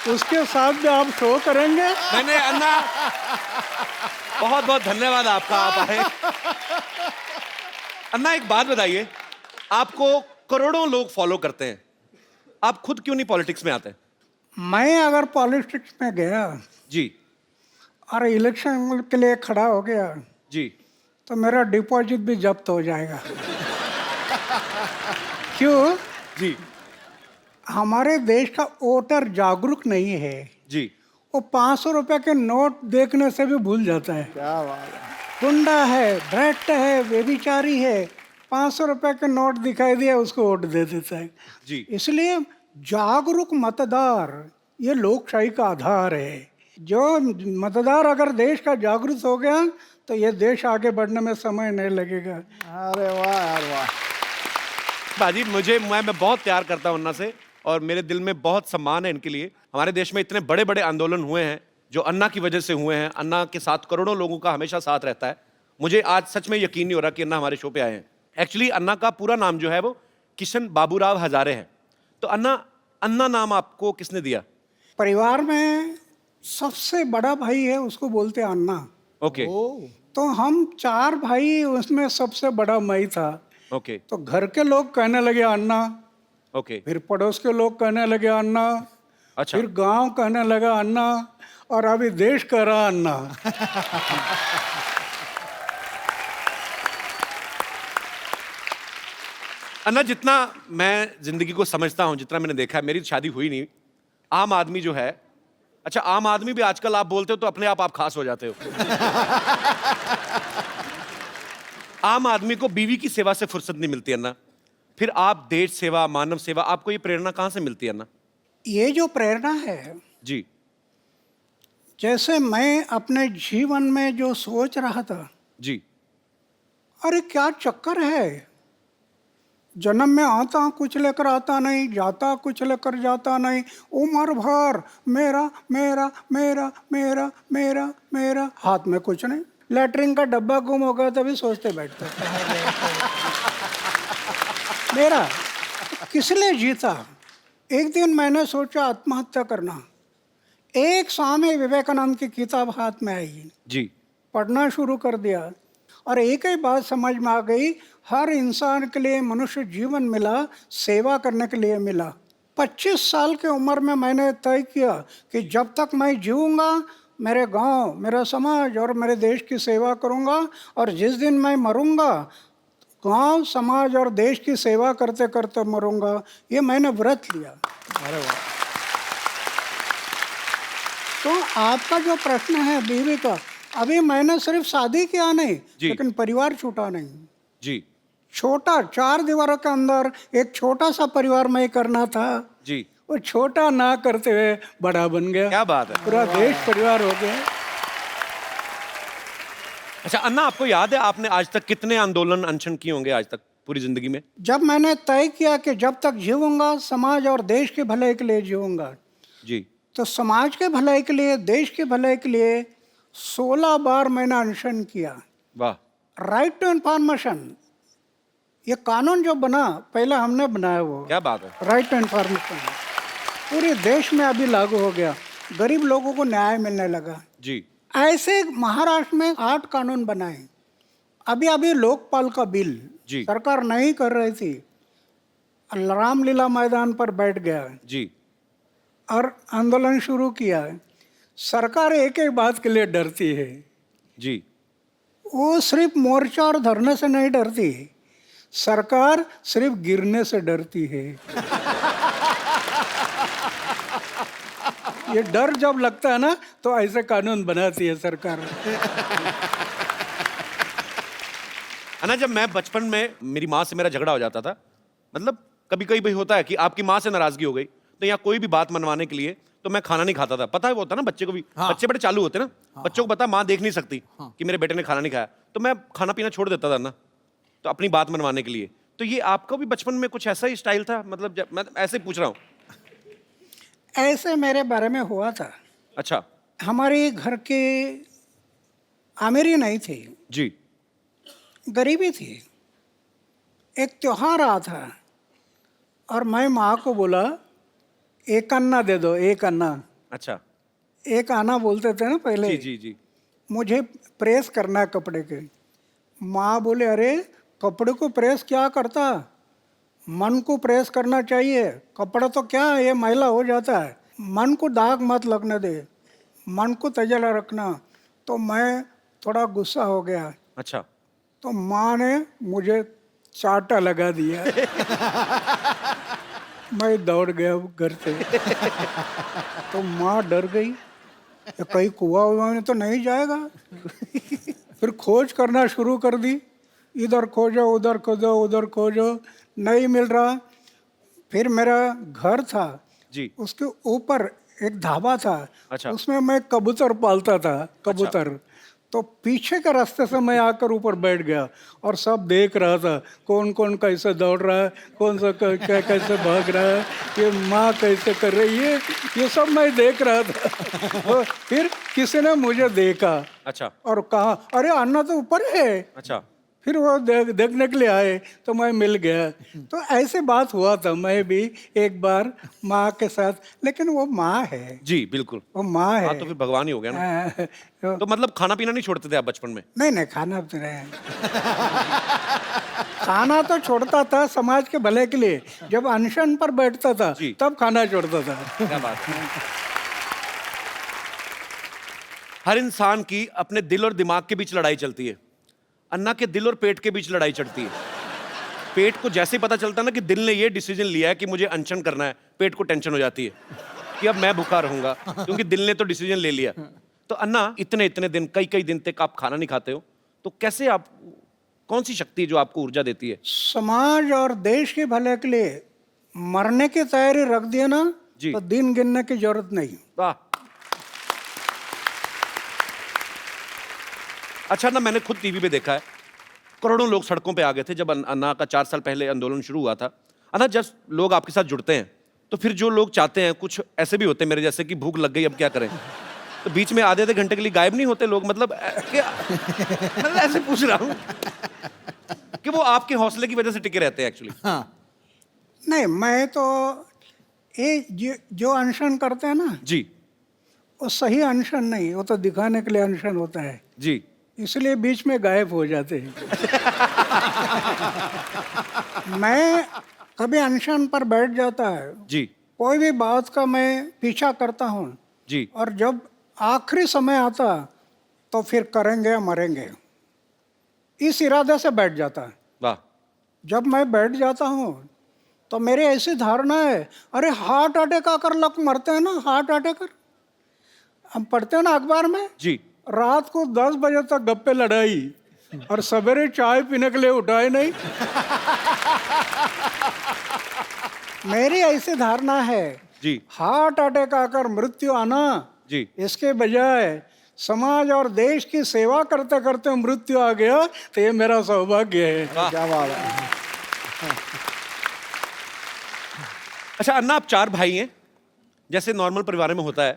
उसके साथ भी आप शो करेंगे? मैंने अन्ना, बहुत बहुत धन्यवाद आपका, आप आए। अन्ना एक बात बताइए, आपको करोड़ों लोग फॉलो करते हैं, आप खुद क्यों नहीं पॉलिटिक्स में आते? मैं अगर पॉलिटिक्स में गया जी और इलेक्शन के लिए खड़ा हो गया जी तो मेरा डिपॉजिट भी जब्त हो जाएगा। क्यों? जी हमारे देश का वोटर जागरूक नहीं है। जी वो 500 रुपए के नोट देखने से भी भूल जाता है। क्या बात है। गुंडा है, भ्रष्ट है, व्यभिचारी है, 500 रुपए के नोट दिखाई दिया उसको वोट दे देता है। जी इसलिए जागरूक मतदार ये लोकशाही का आधार है। जो मतदार अगर देश का जागरूक हो गया तो ये देश आगे बढ़ने में समय नहीं लगेगा। अरे वाह यार वाह। बाजी, मैं बहुत प्यार करता हूं अन्ना से और मेरे दिल में बहुत सम्मान है इनके लिए। हमारे देश में इतने बड़े बड़े आंदोलन हुए हैं जो अन्ना की वजह से हुए हैं। अन्ना के साथ करोड़ों लोगों का हमेशा साथ रहता है। मुझे आज सच में यकीन नहीं हो रहा कि अन्ना हमारे शो पे आए हैं। एक्चुअली अन्ना का पूरा नाम जो है वो किशन बाबूराव हजारे है। तो अन्ना नाम आपको किसने दिया? परिवार में सबसे बड़ा भाई है, उसको बोलते हैं अन्ना। ओके तो हम 4 भाई, उसमें सबसे बड़ा मैं था। ओके तो घर के लोग कहने लगे अन्ना, ओके फिर पड़ोस के लोग कहने लगे अन्ना, अच्छा फिर गांव कहने लगा अन्ना, और अभी देश कह रहा अन्ना। अन्ना, जितना मैं जिंदगी को समझता हूं, जितना मैंने देखा है, मेरी शादी हुई नहीं, आम आदमी जो है, अच्छा आम आदमी भी आजकल आप बोलते हो तो अपने आप खास हो जाते हो। आम आदमी को बीवी की सेवा से फुर्सत नहीं मिलती अन्ना, फिर आप देश सेवा, मानव सेवा, आपको ये प्रेरणा कहां से मिलती है अन्ना? ये जो प्रेरणा है, जी जैसे मैं अपने जीवन में जो सोच रहा था, जी अरे क्या चक्कर है, जन्म में आता कुछ लेकर आता नहीं, जाता कुछ लेकर जाता नहीं, उम्र भर मेरा मेरा मेरा मेरा मेरा मेरा, हाथ में कुछ नहीं, लेटरिन का डब्बा गुम हो गया तभी सोचते बैठते मेरा किस लिए जीता। एक दिन मैंने सोचा आत्महत्या करना। एक स्वामी विवेकानंद की किताब हाथ में आई, जी पढ़ना शुरू कर दिया और एक ही बात समझ में आ गई, हर इंसान के लिए मनुष्य जीवन मिला सेवा करने के लिए मिला। 25 साल की उम्र में मैंने तय किया कि जब तक मैं जीऊँगा मेरे गांव, मेरा समाज और मेरे देश की सेवा करूँगा, और जिस दिन मैं मरूँगा गांव, समाज और देश की सेवा करते करते मरूँगा। ये मैंने व्रत लिया। अरे वाह। तो आपका जो प्रश्न है बीवी का, अभी मैंने सिर्फ शादी किया नहीं, लेकिन परिवार छूटा नहीं जी। छोटा 4 दीवारों के अंदर एक छोटा सा परिवार में करना था जी, वो छोटा ना करते हुए बड़ा बन गया। क्या बात है, पूरा देश परिवार हो गया। अच्छा अन्ना, आपको याद है आपने आज तक कितने आंदोलन अनशन किए होंगे आज तक पूरी जिंदगी में? जब मैंने तय किया कि जब तक जीऊंगा समाज और देश के भलाई के लिए जीऊंगा, जी, तो समाज के भलाई के लिए, देश के भलाई के लिए 16 बार मैंने अनशन किया। वाह। राइट टू इन्फॉर्मेशन, ये कानून जो बना पहले हमने बनाया, वो क्या बात है, राइट टू इन्फॉर्मेशन पूरे देश में अभी लागू हो गया, गरीब लोगों को न्याय मिलने लगा। जी। ऐसे महाराष्ट्र में 8 कानून बनाए। अभी लोकपाल का बिल जी। सरकार नहीं कर रही थी, रामलीला मैदान पर बैठ गया जी और आंदोलन शुरू किया। सरकार एक ही बात के लिए डरती है जी, वो सिर्फ मोर्चा और धरने से नहीं डरती, सरकार सिर्फ गिरने से डरती है। ये डर जब लगता है ना तो ऐसे कानून बनाती है सरकार। अन्ना, जब मैं बचपन में मेरी माँ से मेरा झगड़ा हो जाता था, मतलब कभी कभी होता है कि आपकी माँ से नाराजगी हो गई तो यहाँ कोई भी बात मनवाने के लिए तो मैं खाना नहीं खाता था। पता है वो होता ना बच्चे को भी, बच्चे बड़े चालू होते ना, बच्चों को पता माँ देख नहीं सकती कि मेरे बेटे ने खाना नहीं खाया, तो मैं खाना पीना छोड़ देता था ना, तो अपनी बात मनवाने के लिए। तो ये आपका भी बचपन में कुछ ऐसा ही स्टाइल था? मतलब मैं ऐसे ही पूछ रहा हूँ। ऐसे मेरे बारे में हुआ था। अच्छा। हमारे घर के अमीरी नहीं थी, जी। गरीबी थी। एक त्योहार आ था और मैं माँ को बोला एक अन्ना दे दो, एक अन्ना। अच्छा। एक आना बोलते थे ना पहले। जी जी जी। मुझे प्रेस करना है कपड़े के। माँ बोले अरे कपड़े को प्रेस क्या करता, मन को प्रेस करना चाहिए। कपड़ा तो क्या है, ये मैला हो जाता है। मन को दाग मत लगने दे, मन को तजला रखना। तो मैं थोड़ा गुस्सा हो गया। अच्छा। तो माँ ने मुझे चाटा लगा दिया। मैं दौड़ गया घर से। तो माँ डर गई, ये कहीं कुआं वुआ में तो नहीं जाएगा। फिर खोज करना शुरू कर दी, इधर खोजो उधर खोजो उधर खोजो, नहीं मिल रहा। फिर मेरा घर था जी, उसके ऊपर एक ढाबा था। अच्छा। उसमें मैं कबूतर पालता था, कबूतर। तो पीछे के रास्ते से मैं आकर ऊपर बैठ गया और सब देख रहा था कौन कौन कैसे दौड़ रहा है, कौन सा कैसे भाग रहा है, ये माँ कैसे कर रही है, ये सब मैं देख रहा था। और फिर किसी ने मुझे देखा अच्छा। और कहा अरे अन्ना तो ऊपर है। अच्छा। फिर वो देखने के लिए आए तो मैं मिल गया। तो ऐसे बात हुआ था। मैं भी एक बार माँ के साथ, लेकिन वो माँ है। जी बिल्कुल, वो माँ है। हाँ तो फिर भगवान ही हो गया ना। तो तो मतलब खाना पीना नहीं छोड़ते थे आप बचपन में? नहीं नहीं, खाना तो नहीं। खाना तो छोड़ता था समाज के भले के लिए। जब अनशन पर बैठता था तब खाना छोड़ता था। क्या बात है। हर इंसान की अपने दिल और दिमाग के बीच लड़ाई चलती है। अन्ना के दिल और पेट के बीच लड़ाई चलती है। पेट को जैसे ही पता चलता है ना कि दिल ने ये डिसीजन लिया है कि मुझे अनशन करना है, पेट को टेंशन हो जाती है कि अब मैं भूखा रहूंगा, क्योंकि दिल ने तो डिसीजन ले लिया। तो अन्ना इतने इतने दिन, कई दिन तक आप खाना नहीं खाते हो, तो कैसे आप, कौन सी शक्ति है जो आपको ऊर्जा देती है? समाज और देश के भले के लिए मरने की तैयारी रख दिया ना तो दिन गिनने की जरूरत नहीं। वाह। अच्छा ना, मैंने खुद टीवी पे देखा है, करोड़ों लोग सड़कों पे आ गए थे जब अन्ना का 4 साल पहले आंदोलन शुरू हुआ था। अन्ना, जब लोग आपके साथ जुड़ते हैं तो फिर जो लोग चाहते हैं, कुछ ऐसे भी होते हैं मेरे जैसे कि भूख लग गई अब क्या करें, तो बीच में आधे घंटे के लिए गायब नहीं होते लोग, मतलब क्या मतलब ऐसे पूछ रहा हूँ कि वो आपके हौसले की वजह से टिके रहते हैं एक्चुअली। हाँ नहीं, मैं तो ये जो अनशन करते हैं ना जी, वो सही अनशन नहीं, वो तो दिखाने के लिए अनशन होता है जी, इसलिए बीच में गायब हो जाते हैं। मैं कभी अनशन पर बैठ जाता है जी, कोई भी बात का मैं पीछा करता हूँ जी, और जब आखिरी समय आता तो फिर करेंगे मरेंगे, इस इरादे से बैठ जाता है। वाह। जब मैं बैठ जाता हूँ तो मेरी ऐसी धारणा है, अरे हार्ट अटैक आकर लोग मरते हैं ना, हार्ट अटैक हम पढ़ते हैं ना अखबार में जी, रात को 10 बजे तक गप्पे लड़ाई और सवेरे चाय पीने के लिए उठाए नहीं। मेरी ऐसी धारणा है जी, हार्ट अटैक आकर मृत्यु आना जी, इसके बजाय समाज और देश की सेवा करते करते मृत्यु आ गया तो ये मेरा सौभाग्य है। क्या बात है। अच्छा अन्ना, आप 4 भाई हैं, जैसे नॉर्मल परिवार में होता है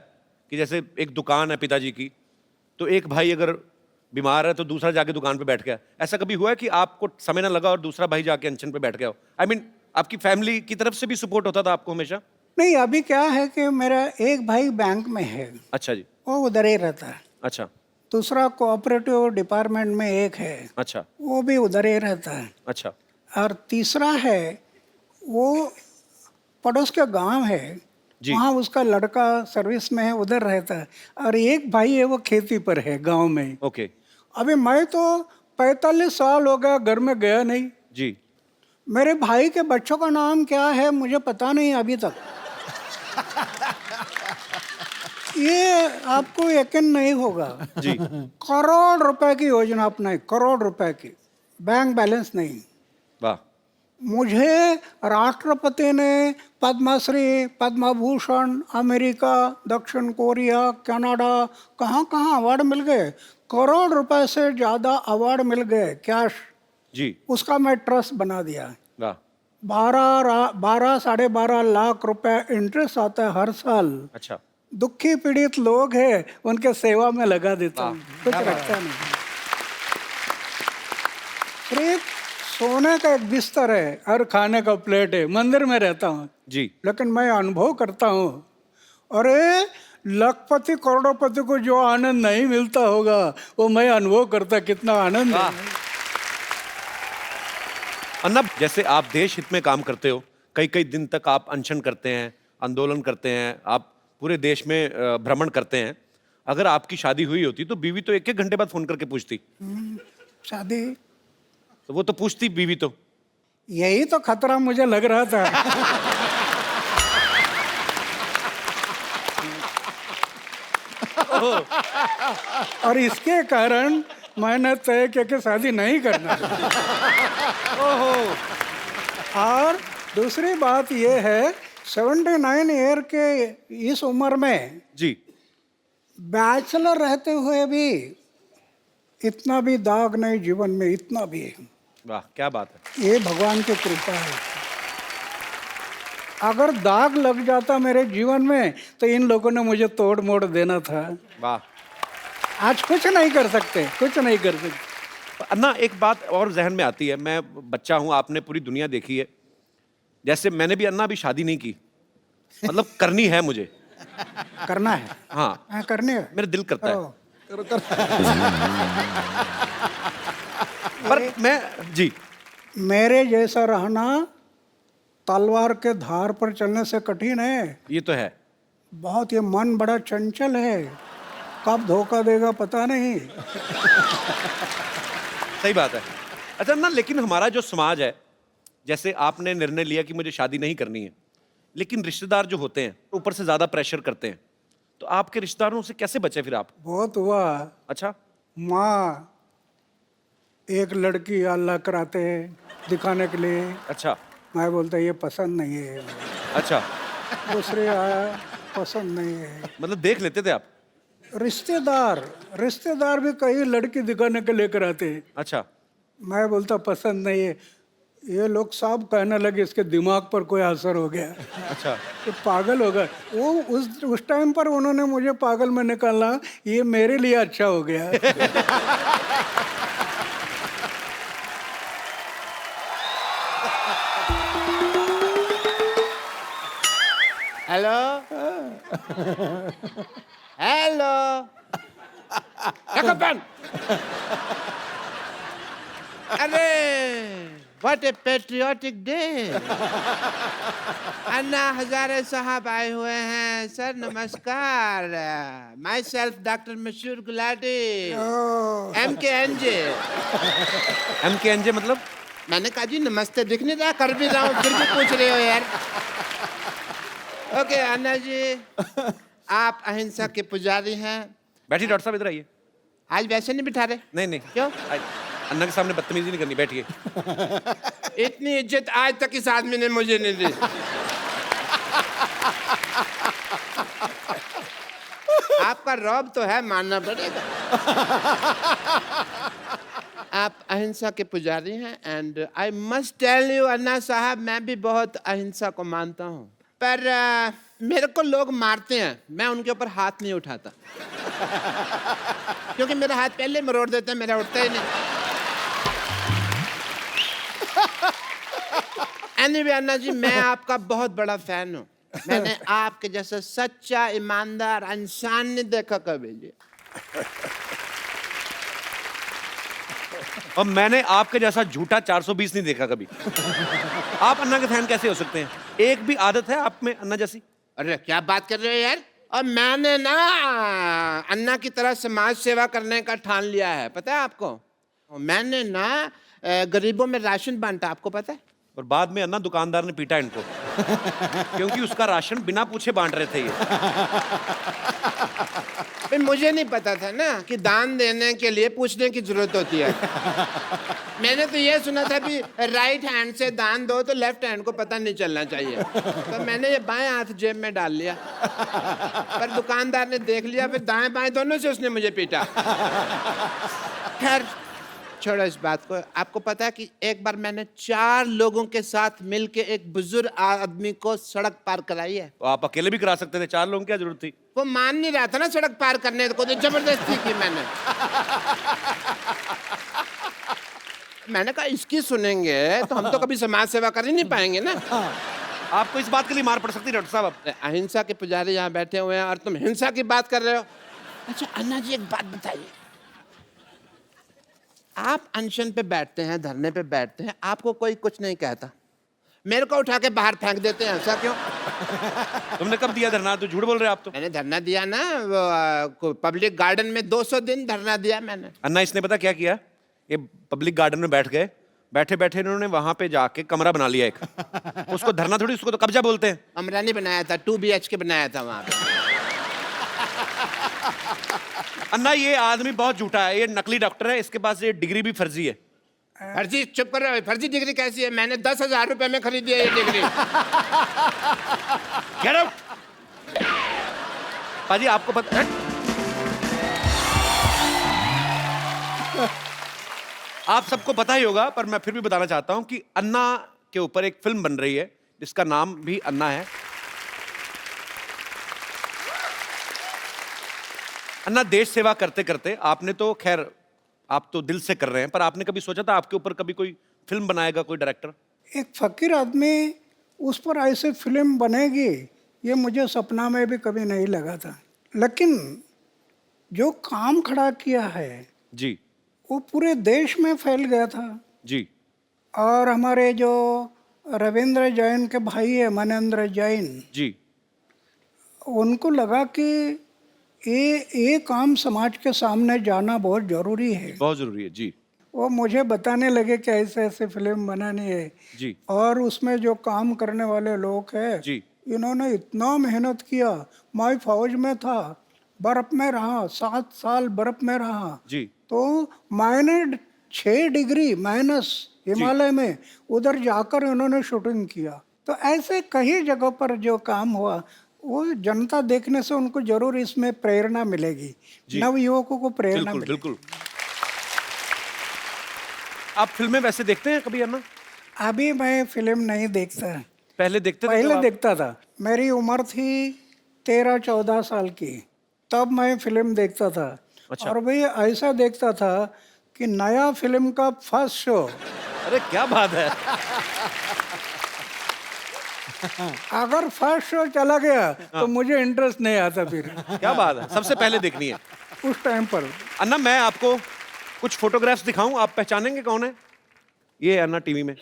कि जैसे एक दुकान है पिताजी की, तो एक भाई अगर बीमार है तो दूसरा जाके दुकान पे बैठ गया। ऐसा कभी हुआ है कि आपको समय ना लगा और दूसरा भाई जाके अनशन पे बैठ गया हो? I mean, आपकी फैमिली की तरफ से भी सपोर्ट होता था आपको हमेशा? नहीं, अभी क्या है कि मेरा एक भाई बैंक में है। अच्छा जी। वो उधर ही रहता है। अच्छा। दूसरा कोऑपरेटिव डिपार्टमेंट में एक है। अच्छा। वो भी उधर ही रहता है। अच्छा। और तीसरा है वो पड़ोस के गांव है, वहाँ उसका लड़का सर्विस में है, उधर रहता है। और एक भाई है वो खेती पर है गांव में। ओके। अभी मैं तो 45 साल हो गया घर में गया नहीं जी। मेरे भाई के बच्चों का नाम क्या है मुझे पता नहीं अभी तक। ये आपको यकीन नहीं होगा जी। करोड़ रुपए की योजना अपनाई, करोड़ रुपए की, बैंक बैलेंस नहीं। वाह। मुझे राष्ट्रपति ने पद्मश्री, पद्मभूषण, अमेरिका, दक्षिण कोरिया, कनाडा, कहाँ कहाँ अवार्ड मिल गए, करोड़ रुपए से ज़्यादा अवार्ड मिल गए कैश जी। उसका मैं ट्रस्ट बना दिया। वाह। 12 साढ़े 12 लाख रुपए इंटरेस्ट आता है हर साल। अच्छा। दुखी पीड़ित लोग हैं उनके सेवा में लगा देता हूँ, कुछ रखता नहीं। सिर्फ सोने का एक बिस्तर है और खाने का प्लेट है, मंदिर में रहता हूँ जी, लेकिन मैं अनुभव करता हूँ, अरे लखपति करोड़पति को जो आनंद नहीं मिलता होगा वो मैं अनुभव करता, कितना आनंद है। अन्ना, जैसे आप देश हित में काम करते हो, कई कई दिन तक आप अनशन करते हैं, आंदोलन करते हैं, आप पूरे देश में भ्रमण करते हैं। अगर आपकी शादी हुई होती तो बीवी तो 1-1 घंटे बाद फोन करके पूछती। शादी तो वो तो पूछती बीवी तो। यही तो खतरा मुझे लग रहा था। और इसके कारण मैंने तय किया कि शादी नहीं करना। और दूसरी बात ये है, 79 ईयर के इस उम्र में जी बैचलर रहते हुए भी इतना भी दाग नहीं जीवन में, इतना भी। वाह, क्या बात है। ये भगवान की कृपा है। अगर दाग लग जाता मेरे जीवन में तो इन लोगों ने मुझे तोड़ मोड़ देना था। वाह, आज कुछ नहीं कर सकते, कुछ नहीं कर सकते। अन्ना, एक बात और जहन में आती है, मैं बच्चा हूं, आपने पूरी दुनिया देखी है। जैसे मैंने भी अन्ना अभी शादी नहीं की, मतलब करनी है मुझे। करना है? हाँ, करनी है। मेरा दिल करता है। पर मैं जी, मेरे जैसा रहना तलवार के धार पर चलने से कठिन है। ये तो है। बहुत, ये मन बड़ा चंचल है, कब धोखा देगा पता नहीं। सही बात है। अच्छा ना, लेकिन हमारा जो समाज है, जैसे आपने निर्णय लिया कि मुझे शादी नहीं करनी है, लेकिन रिश्तेदार जो होते हैं ऊपर से ज्यादा प्रेशर करते हैं, तो आपके रिश्तेदारों से कैसे बचे फिर आप? बहुत हुआ। अच्छा। माँ एक लड़की अल्लाह कराते हैं दिखाने के लिए। अच्छा। मैं बोलता ये पसंद नहीं है। अच्छा। दूसरे आया, पसंद नहीं है। मतलब देख लेते थे आप? रिश्तेदार भी कई लड़की दिखाने के लेकर आते हैं। अच्छा। मैं बोलता पसंद नहीं है। ये लोग सब कहने लगे इसके दिमाग पर कोई असर हो गया। अच्छा। तो पागल हो गया वो। उस टाइम पर उन्होंने मुझे पागल में निकाला, ये मेरे लिए अच्छा हो गया। Hello hello, pen. अरे what a patriotic day. Anna Hazare साहब आए हुए हैं। सर नमस्कार। माई सेल्फ डॉक्टर मशहूर गुलाटी, MKNJ। MKNJ मतलब? मैंने कहा जी नमस्ते, दिख नहीं रहा, कर भी रहा हूँ, फिर भी पूछ रहे हो यार। ओके अन्ना जी, आप अहिंसा के पुजारी हैं। बैठिए डॉक्टर साहब, इधर आइए। आज वैसे नहीं बिठा रहे? नहीं नहीं। क्यों? अन्ना के सामने बदतमीजी नहीं करनी, बैठिए। इतनी इज्जत आज तक इस आदमी ने मुझे नहीं दी। आपका रौब तो है, मानना पड़ेगा। आप अहिंसा के पुजारी हैं and I must tell you Anna sahab, मैं भी बहुत अहिंसा को मानता हूँ, पर मेरे को लोग मारते हैं, मैं उनके ऊपर हाथ नहीं उठाता। क्योंकि मेरा हाथ पहले मरोड़ देते हैं, मेरा उठता ही नहीं। एनीवे अन्ना जी, मैं आपका बहुत बड़ा फैन हूँ। मैंने आपके जैसा सच्चा ईमानदार इंसान नहीं देखा कभी जी। और मैंने आपके जैसा झूठा 420 नहीं देखा कभी। आप अन्ना के फैन कैसे हो सकते हैं? एक भी आदत है आप में अन्ना जैसी? अरे क्या बात कर रहे हो यार। और मैंने ना अन्ना की तरह समाज सेवा करने का ठान लिया है, पता है आपको। मैंने ना गरीबों में राशन बांटा, आपको पता है। और बाद में अन्ना दुकानदार ने पीटा इनको क्योंकि उसका राशन बिना पूछे बांट रहे थे ये। फिर मुझे नहीं पता था ना कि दान देने के लिए पूछने की जरूरत होती है। मैंने तो ये सुना था कि राइट हैंड से दान दो तो लेफ्ट हैंड को पता नहीं चलना चाहिए, तो मैंने ये बाएं हाथ जेब में डाल लिया। पर दुकानदार ने देख लिया, फिर दाएं बाएं दोनों से उसने मुझे पीटा। खैर छोड़ो इस बात को। आपको पता है कि एक बार मैंने 4 लोगों के साथ मिलके एक बुजुर्ग आदमी को सड़क पार कराई है। तो आप अकेले भी करा सकते थे, 4 लोगों की क्या जरूरत थी? वो मान नहीं रहा था ना सड़क पार करने को, तो जबरदस्ती की मैंने। मैंने कहा इसकी सुनेंगे तो हम तो कभी समाज सेवा कर ही नहीं पाएंगे ना। आपको इस बात के लिए मार पड़ सकती है डॉक्टर साहब। अहिंसा के पुजारी यहाँ बैठे हुए हैं और तुम हिंसा की बात कर रहे हो। अच्छा अन्ना जी, एक बात बताइए, आप अनशन पे बैठते हैं, धरने पे बैठते हैं, आपको कोई कुछ नहीं कहता, मेरे को उठा के बाहर फेंक देते हैं, ऐसा क्यों? तुमने कब दिया धरना? तो झूठ बोल रहे हो आप तो। मैंने धरना दिया ना, पब्लिक गार्डन में 200 दिन धरना दिया मैंने। अन्ना इसने पता क्या किया? ये पब्लिक गार्डन में बैठ गए, बैठे बैठे इन्होंने वहां पे जाके कमरा बना लिया एक। उसको धरना थोड़ी, उसको तो कब्जा बोलते हैं। कमरा नहीं बनाया था, 2 BHK बनाया था वहां पे। अन्ना ये आदमी बहुत झूठा है, ये नकली डॉक्टर है, इसके पास ये डिग्री भी फर्जी है। फर्जी? चुप कर रहे हो, फर्जी डिग्री कैसी है? मैंने 10,000 रुपए में खरीदी है ये डिग्री। Get out! पाजी आपको पता है, आप सबको पता ही होगा, पर मैं फिर भी बताना चाहता हूं कि अन्ना के ऊपर एक फिल्म बन रही है जिसका नाम भी अन्ना है। अन्ना, देश सेवा करते करते आपने तो खैर आप तो दिल से कर रहे हैं, पर आपने कभी सोचा था आपके ऊपर कभी कोई फिल्म बनाएगा कोई डायरेक्टर? एक फकीर आदमी उस पर ऐसे फिल्म बनेगी ये मुझे सपना में भी कभी नहीं लगा था। लेकिन जो काम खड़ा किया है जी, वो पूरे देश में फैल गया था जी। और हमारे जो रविंद्र जैन के भाई है मनेंद्र जैन जी, उनको लगा कि ये काम समाज के सामने जाना बहुत जरूरी है, बहुत जरूरी है जी। वो मुझे बताने लगे कि ऐसे ऐसे फिल्म बनानी है जी, और उसमें जो काम करने वाले लोग हैं जी, इन्होंने इतना मेहनत किया। मैं फौज में था, बर्फ में रहा, 7 साल बर्फ में रहा, जी, तो मैंने 6 डिग्री माइनस हिमालय में उधर जाकर उन्होंने शूटिंग किया। तो ऐसे कई जगह पर जो काम हुआ वो जनता देखने से उनको जरूर इसमें प्रेरणा मिलेगी, नव युवकों को प्रेरणा बिल्कुल मिलेगी। बिल्कुल। आप फिल्में वैसे देखते हैं कभी अन्ना? अभी मैं फिल्म नहीं देखता, पहले देखते थे? पहले आप? देखता था। मेरी उम्र थी 13-14 साल की, तब मैं फिल्म देखता था। अच्छा। और भाई ऐसा देखता था कि नया फिल्म का फर्स्ट शो, अरे क्या बात है। अगर फर्स्ट शो चला गया तो मुझे इंटरेस्ट नहीं आता फिर। क्या बात है, सबसे पहले देखनी है उस टाइम पर। अन्ना, मैं आपको कुछ फोटोग्राफ्स दिखाऊं, आप पहचानेंगे कौन है? ये अन्ना टीवी में,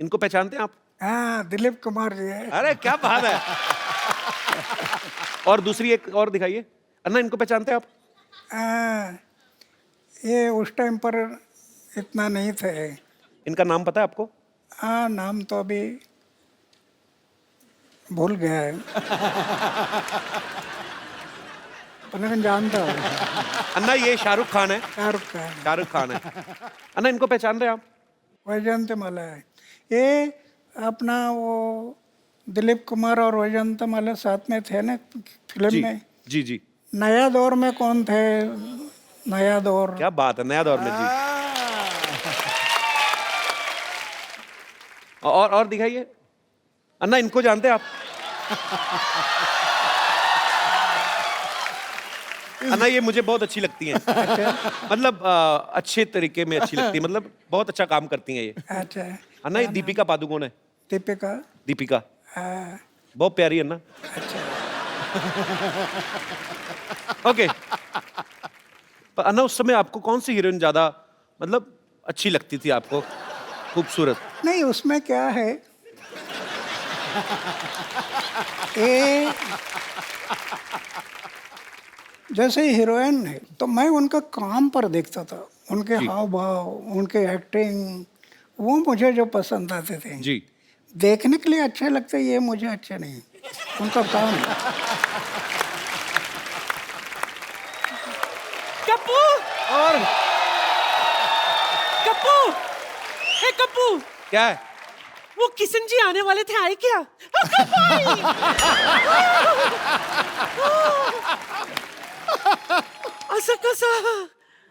इनको पहचानते हैं आप? हाँ, दिलीप कुमार जी है। अरे क्या बात है। और दूसरी एक और दिखाइए। अन्ना, इनको पहचानते हैं आप? ये उस टाइम पर इतना नहीं थे। इनका नाम पता है आपको? हाँ, नाम तो अभी भूल गया है, लेकिन जानता हूँ। अन्ना, ये शाहरुख खान है। शाहरुख खान। शाहरुख खान है। अन्ना, इनको पहचान रहे हैं आप? वैजयंतीमाला है ये अपना, वो दिलीप कुमार और वैजयंतीमाला साथ में थे ना फिल्म में। जी जी। नया दौर में कौन थे? नया दौर। क्या बात है, नया दौर में जी। और दिखाइए। अन्ना, इनको जानते हैं आप? अन्ना, ये मुझे बहुत अच्छी लगती हैं। मतलब अच्छे तरीके में अच्छी लगती है, मतलब बहुत अच्छा काम करती हैं ये। अच्छा। अन्ना, ये दीपिका पादुकोण है। दीपिका। दीपिका हाँ। बहुत प्यारी है अन्ना। ओके। पर अन्ना, उस समय आपको कौन सी हीरोइन ज्यादा मतलब अच्छी लगती थी आपको, खूबसूरत? नहीं, उसमें क्या है, ये जैसे हीरोइन है तो मैं उनका काम पर देखता था, उनके हाव भाव, उनके एक्टिंग, वो मुझे जो पसंद आते थे। जी। देखने के लिए अच्छे लगते, ये मुझे अच्छे नहीं, उनका काम। कप्पू और कप्पू, हे कप्पू, क्या है? वो किशन जी आने वाले थे, आए क्या? असं कसं?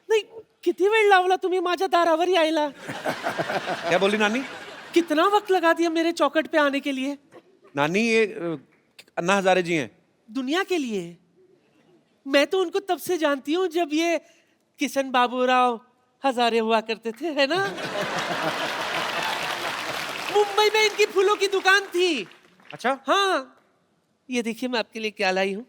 नाही, किती वेळ लावला तुम्ही माझ्या दारावर यायला? क्या बोली नानी? कितना वक्त लगा दिया मेरे चौखट पे आने के लिए? नानी ये अन्ना हजारे जी हैं। दुनिया के लिए। मैं तो उनको तब से जानती हूँ जब ये किशन बाबूराव हजारे हुआ करते थे, है ना? मुंबई में इनकी फूलों की दुकान थी। अच्छा? हाँ, ये देखिए मैं आपके लिए क्या लाई हूँ।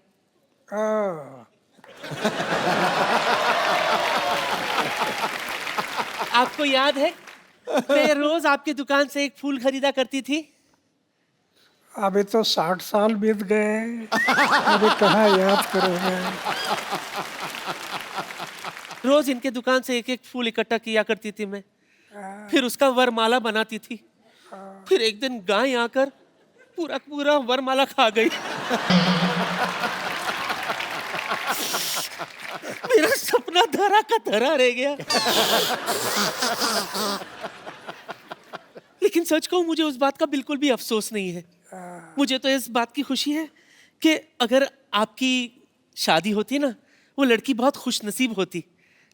आपको याद है मैं रोज आपकी दुकान से एक फूल खरीदा करती थी? अभी तो 60 साल बीत गए, अभी कहाँ याद करोगे? रोज इनके दुकान से एक एक फूल इकट्ठा किया करती थी मैं, फिर उसका वरमाला बनाती थी। फिर एक दिन गाय आकर पूरा पूरा वरमाला खा गई। मेरा सपना धरा का धरा रह गया। लेकिन सच कहूं मुझे उस बात का बिल्कुल भी अफसोस नहीं है। मुझे तो इस बात की खुशी है कि अगर आपकी शादी होती ना, वो लड़की बहुत खुशनसीब होती,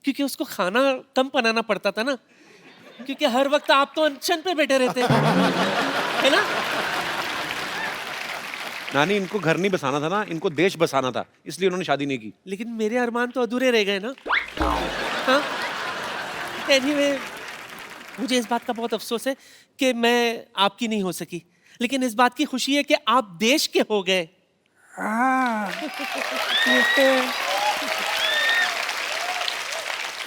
क्योंकि उसको खाना कम बनाना पड़ता था ना, क्योंकि हर वक्त आप तो अनशन पे बैठे रहते है ना? नानी इनको घर नहीं बसाना था ना, इनको देश बसाना था, इसलिए उन्होंने शादी नहीं की। लेकिन मेरे अरमान तो अधूरे रह गए ना। हाँ? Anyway, मुझे इस बात का बहुत अफसोस है कि मैं आपकी नहीं हो सकी, लेकिन इस बात की खुशी है कि आप देश के हो गए।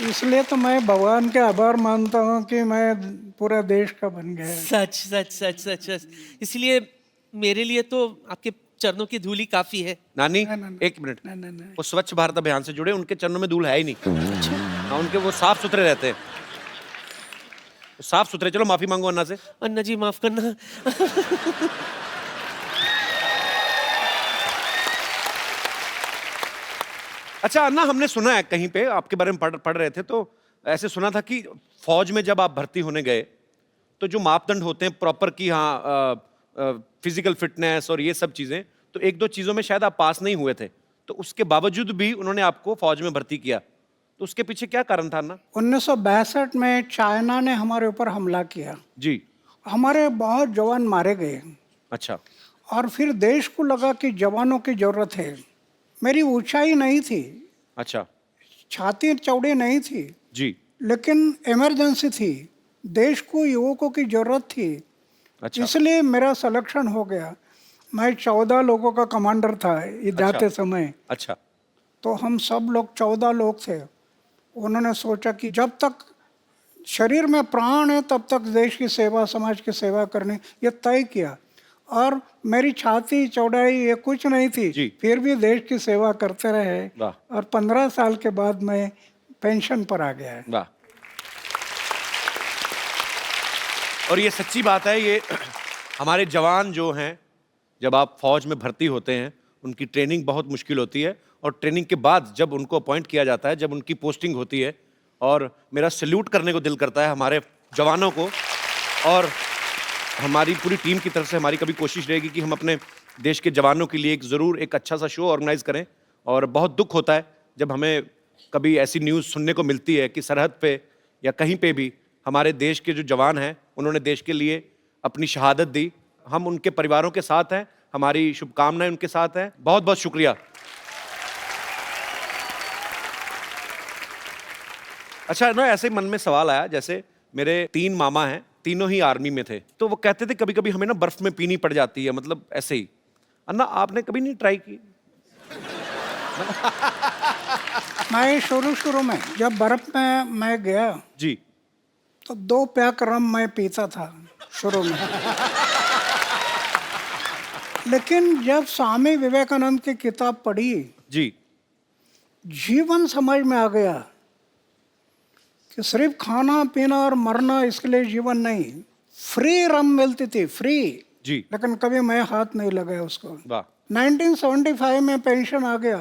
इसलिए तो मैं भगवान के आभार मानता हूँ कि मैं पूरा देश का बन गया। सच सच सच सच सच। इसलिए मेरे लिए तो आपके चरणों की धूली काफी है। नानी एक मिनट, वो स्वच्छ भारत अभियान से जुड़े, उनके चरणों में धूल है ही नहीं। हाँ, उनके वो साफ सुथरे रहते हैं, साफ सुथरे। चलो माफी मांगो अन्ना से। अन्ना जी माफ करना। अच्छा अन्ना, हमने सुना है कहीं पे आपके बारे में पढ़ रहे थे, तो ऐसे सुना था कि फौज में जब आप भर्ती होने गए तो जो मापदंड होते हैं प्रॉपर की, हाँ फिजिकल फिटनेस और ये सब चीजें, तो एक दो चीजों में शायद आप पास नहीं हुए थे, तो उसके बावजूद भी उन्होंने आपको फौज में भर्ती किया, तो उसके पीछे क्या कारण था अन्ना? 1962 में चाइना ने हमारे ऊपर हमला किया जी। हमारे बहुत जवान मारे गए। अच्छा। और फिर देश को लगा कि जवानों की जरूरत है। मेरी ऊंचाई नहीं थी, अच्छा, छाती चौड़ी नहीं थी जी, लेकिन इमरजेंसी थी, देश को युवकों की जरूरत थी। अच्छा। इसलिए मेरा सिलेक्शन हो गया। मैं 14 लोगों का कमांडर था जाते समय। अच्छा। तो हम सब लोग 14 लोग थे। उन्होंने सोचा कि जब तक शरीर में प्राण है तब तक देश की सेवा, समाज की सेवा करनी, ये तय किया। और मेरी छाती चौड़ाई ये कुछ नहीं थी, फिर भी देश की सेवा करते रहे। और 15 साल के बाद मैं पेंशन पर आ गया। वाह। और ये सच्ची बात है, ये हमारे जवान जो हैं, जब आप फौज में भर्ती होते हैं, उनकी ट्रेनिंग बहुत मुश्किल होती है, और ट्रेनिंग के बाद जब उनको अपॉइंट किया जाता है, जब उनकी पोस्टिंग होती है, और मेरा सैल्यूट करने को दिल करता है हमारे जवानों को। और हमारी पूरी टीम की तरफ से हमारी कभी कोशिश रहेगी कि हम अपने देश के जवानों के लिए एक ज़रूर एक अच्छा सा शो ऑर्गेनाइज करें। और बहुत दुख होता है जब हमें कभी ऐसी न्यूज़ सुनने को मिलती है कि सरहद पे या कहीं पे भी हमारे देश के जो जवान हैं, उन्होंने देश के लिए अपनी शहादत दी। हम उनके परिवारों के साथ हैं, हमारी शुभकामनाएं उनके साथ हैं। बहुत बहुत शुक्रिया। अच्छा ना, ऐसे मन में सवाल आया, जैसे मेरे 3 मामा हैं, तीनों ही आर्मी में थे, तो वो कहते थे कभी कभी हमें ना बर्फ में पीनी पड़ जाती है, मतलब ऐसे ही। अन्ना आपने कभी नहीं ट्राई की? मैं शुरू में जब बर्फ में मैं गया जी, तो 2 पैक रम मैं पीता था शुरू में। लेकिन जब स्वामी विवेकानंद की किताब पढ़ी जी, जीवन समझ में आ गया कि सिर्फ खाना पीना और मरना इसके लिए जीवन नहीं। फ्री रम मिलती थी, फ्री जी, लेकिन कभी मैं हाथ नहीं लगाया उसको। वाह। 1975 में पेंशन आ गया,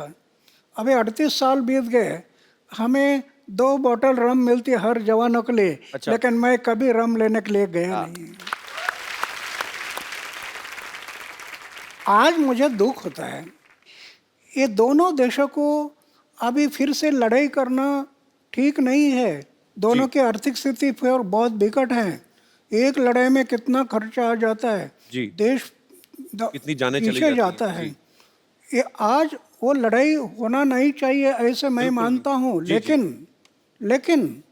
अभी 38 साल बीत गए, हमें 2 बोतल रम मिलती हर जवानों के लिए। अच्छा। लेकिन मैं कभी रम लेने के लिए गया नहीं। आज मुझे दुख होता है, ये दोनों देशों को अभी फिर से लड़ाई करना ठीक नहीं है। दोनों की आर्थिक स्थिति फिर बहुत बिकट है। एक लड़ाई में कितना खर्चा आ जाता है, जी। देश कितनी जाने चली पीछे जाती जाता हैं। है। जी। ये आज वो लड़ाई होना नहीं चाहिए ऐसे मैं मानता हूँ, लेकिन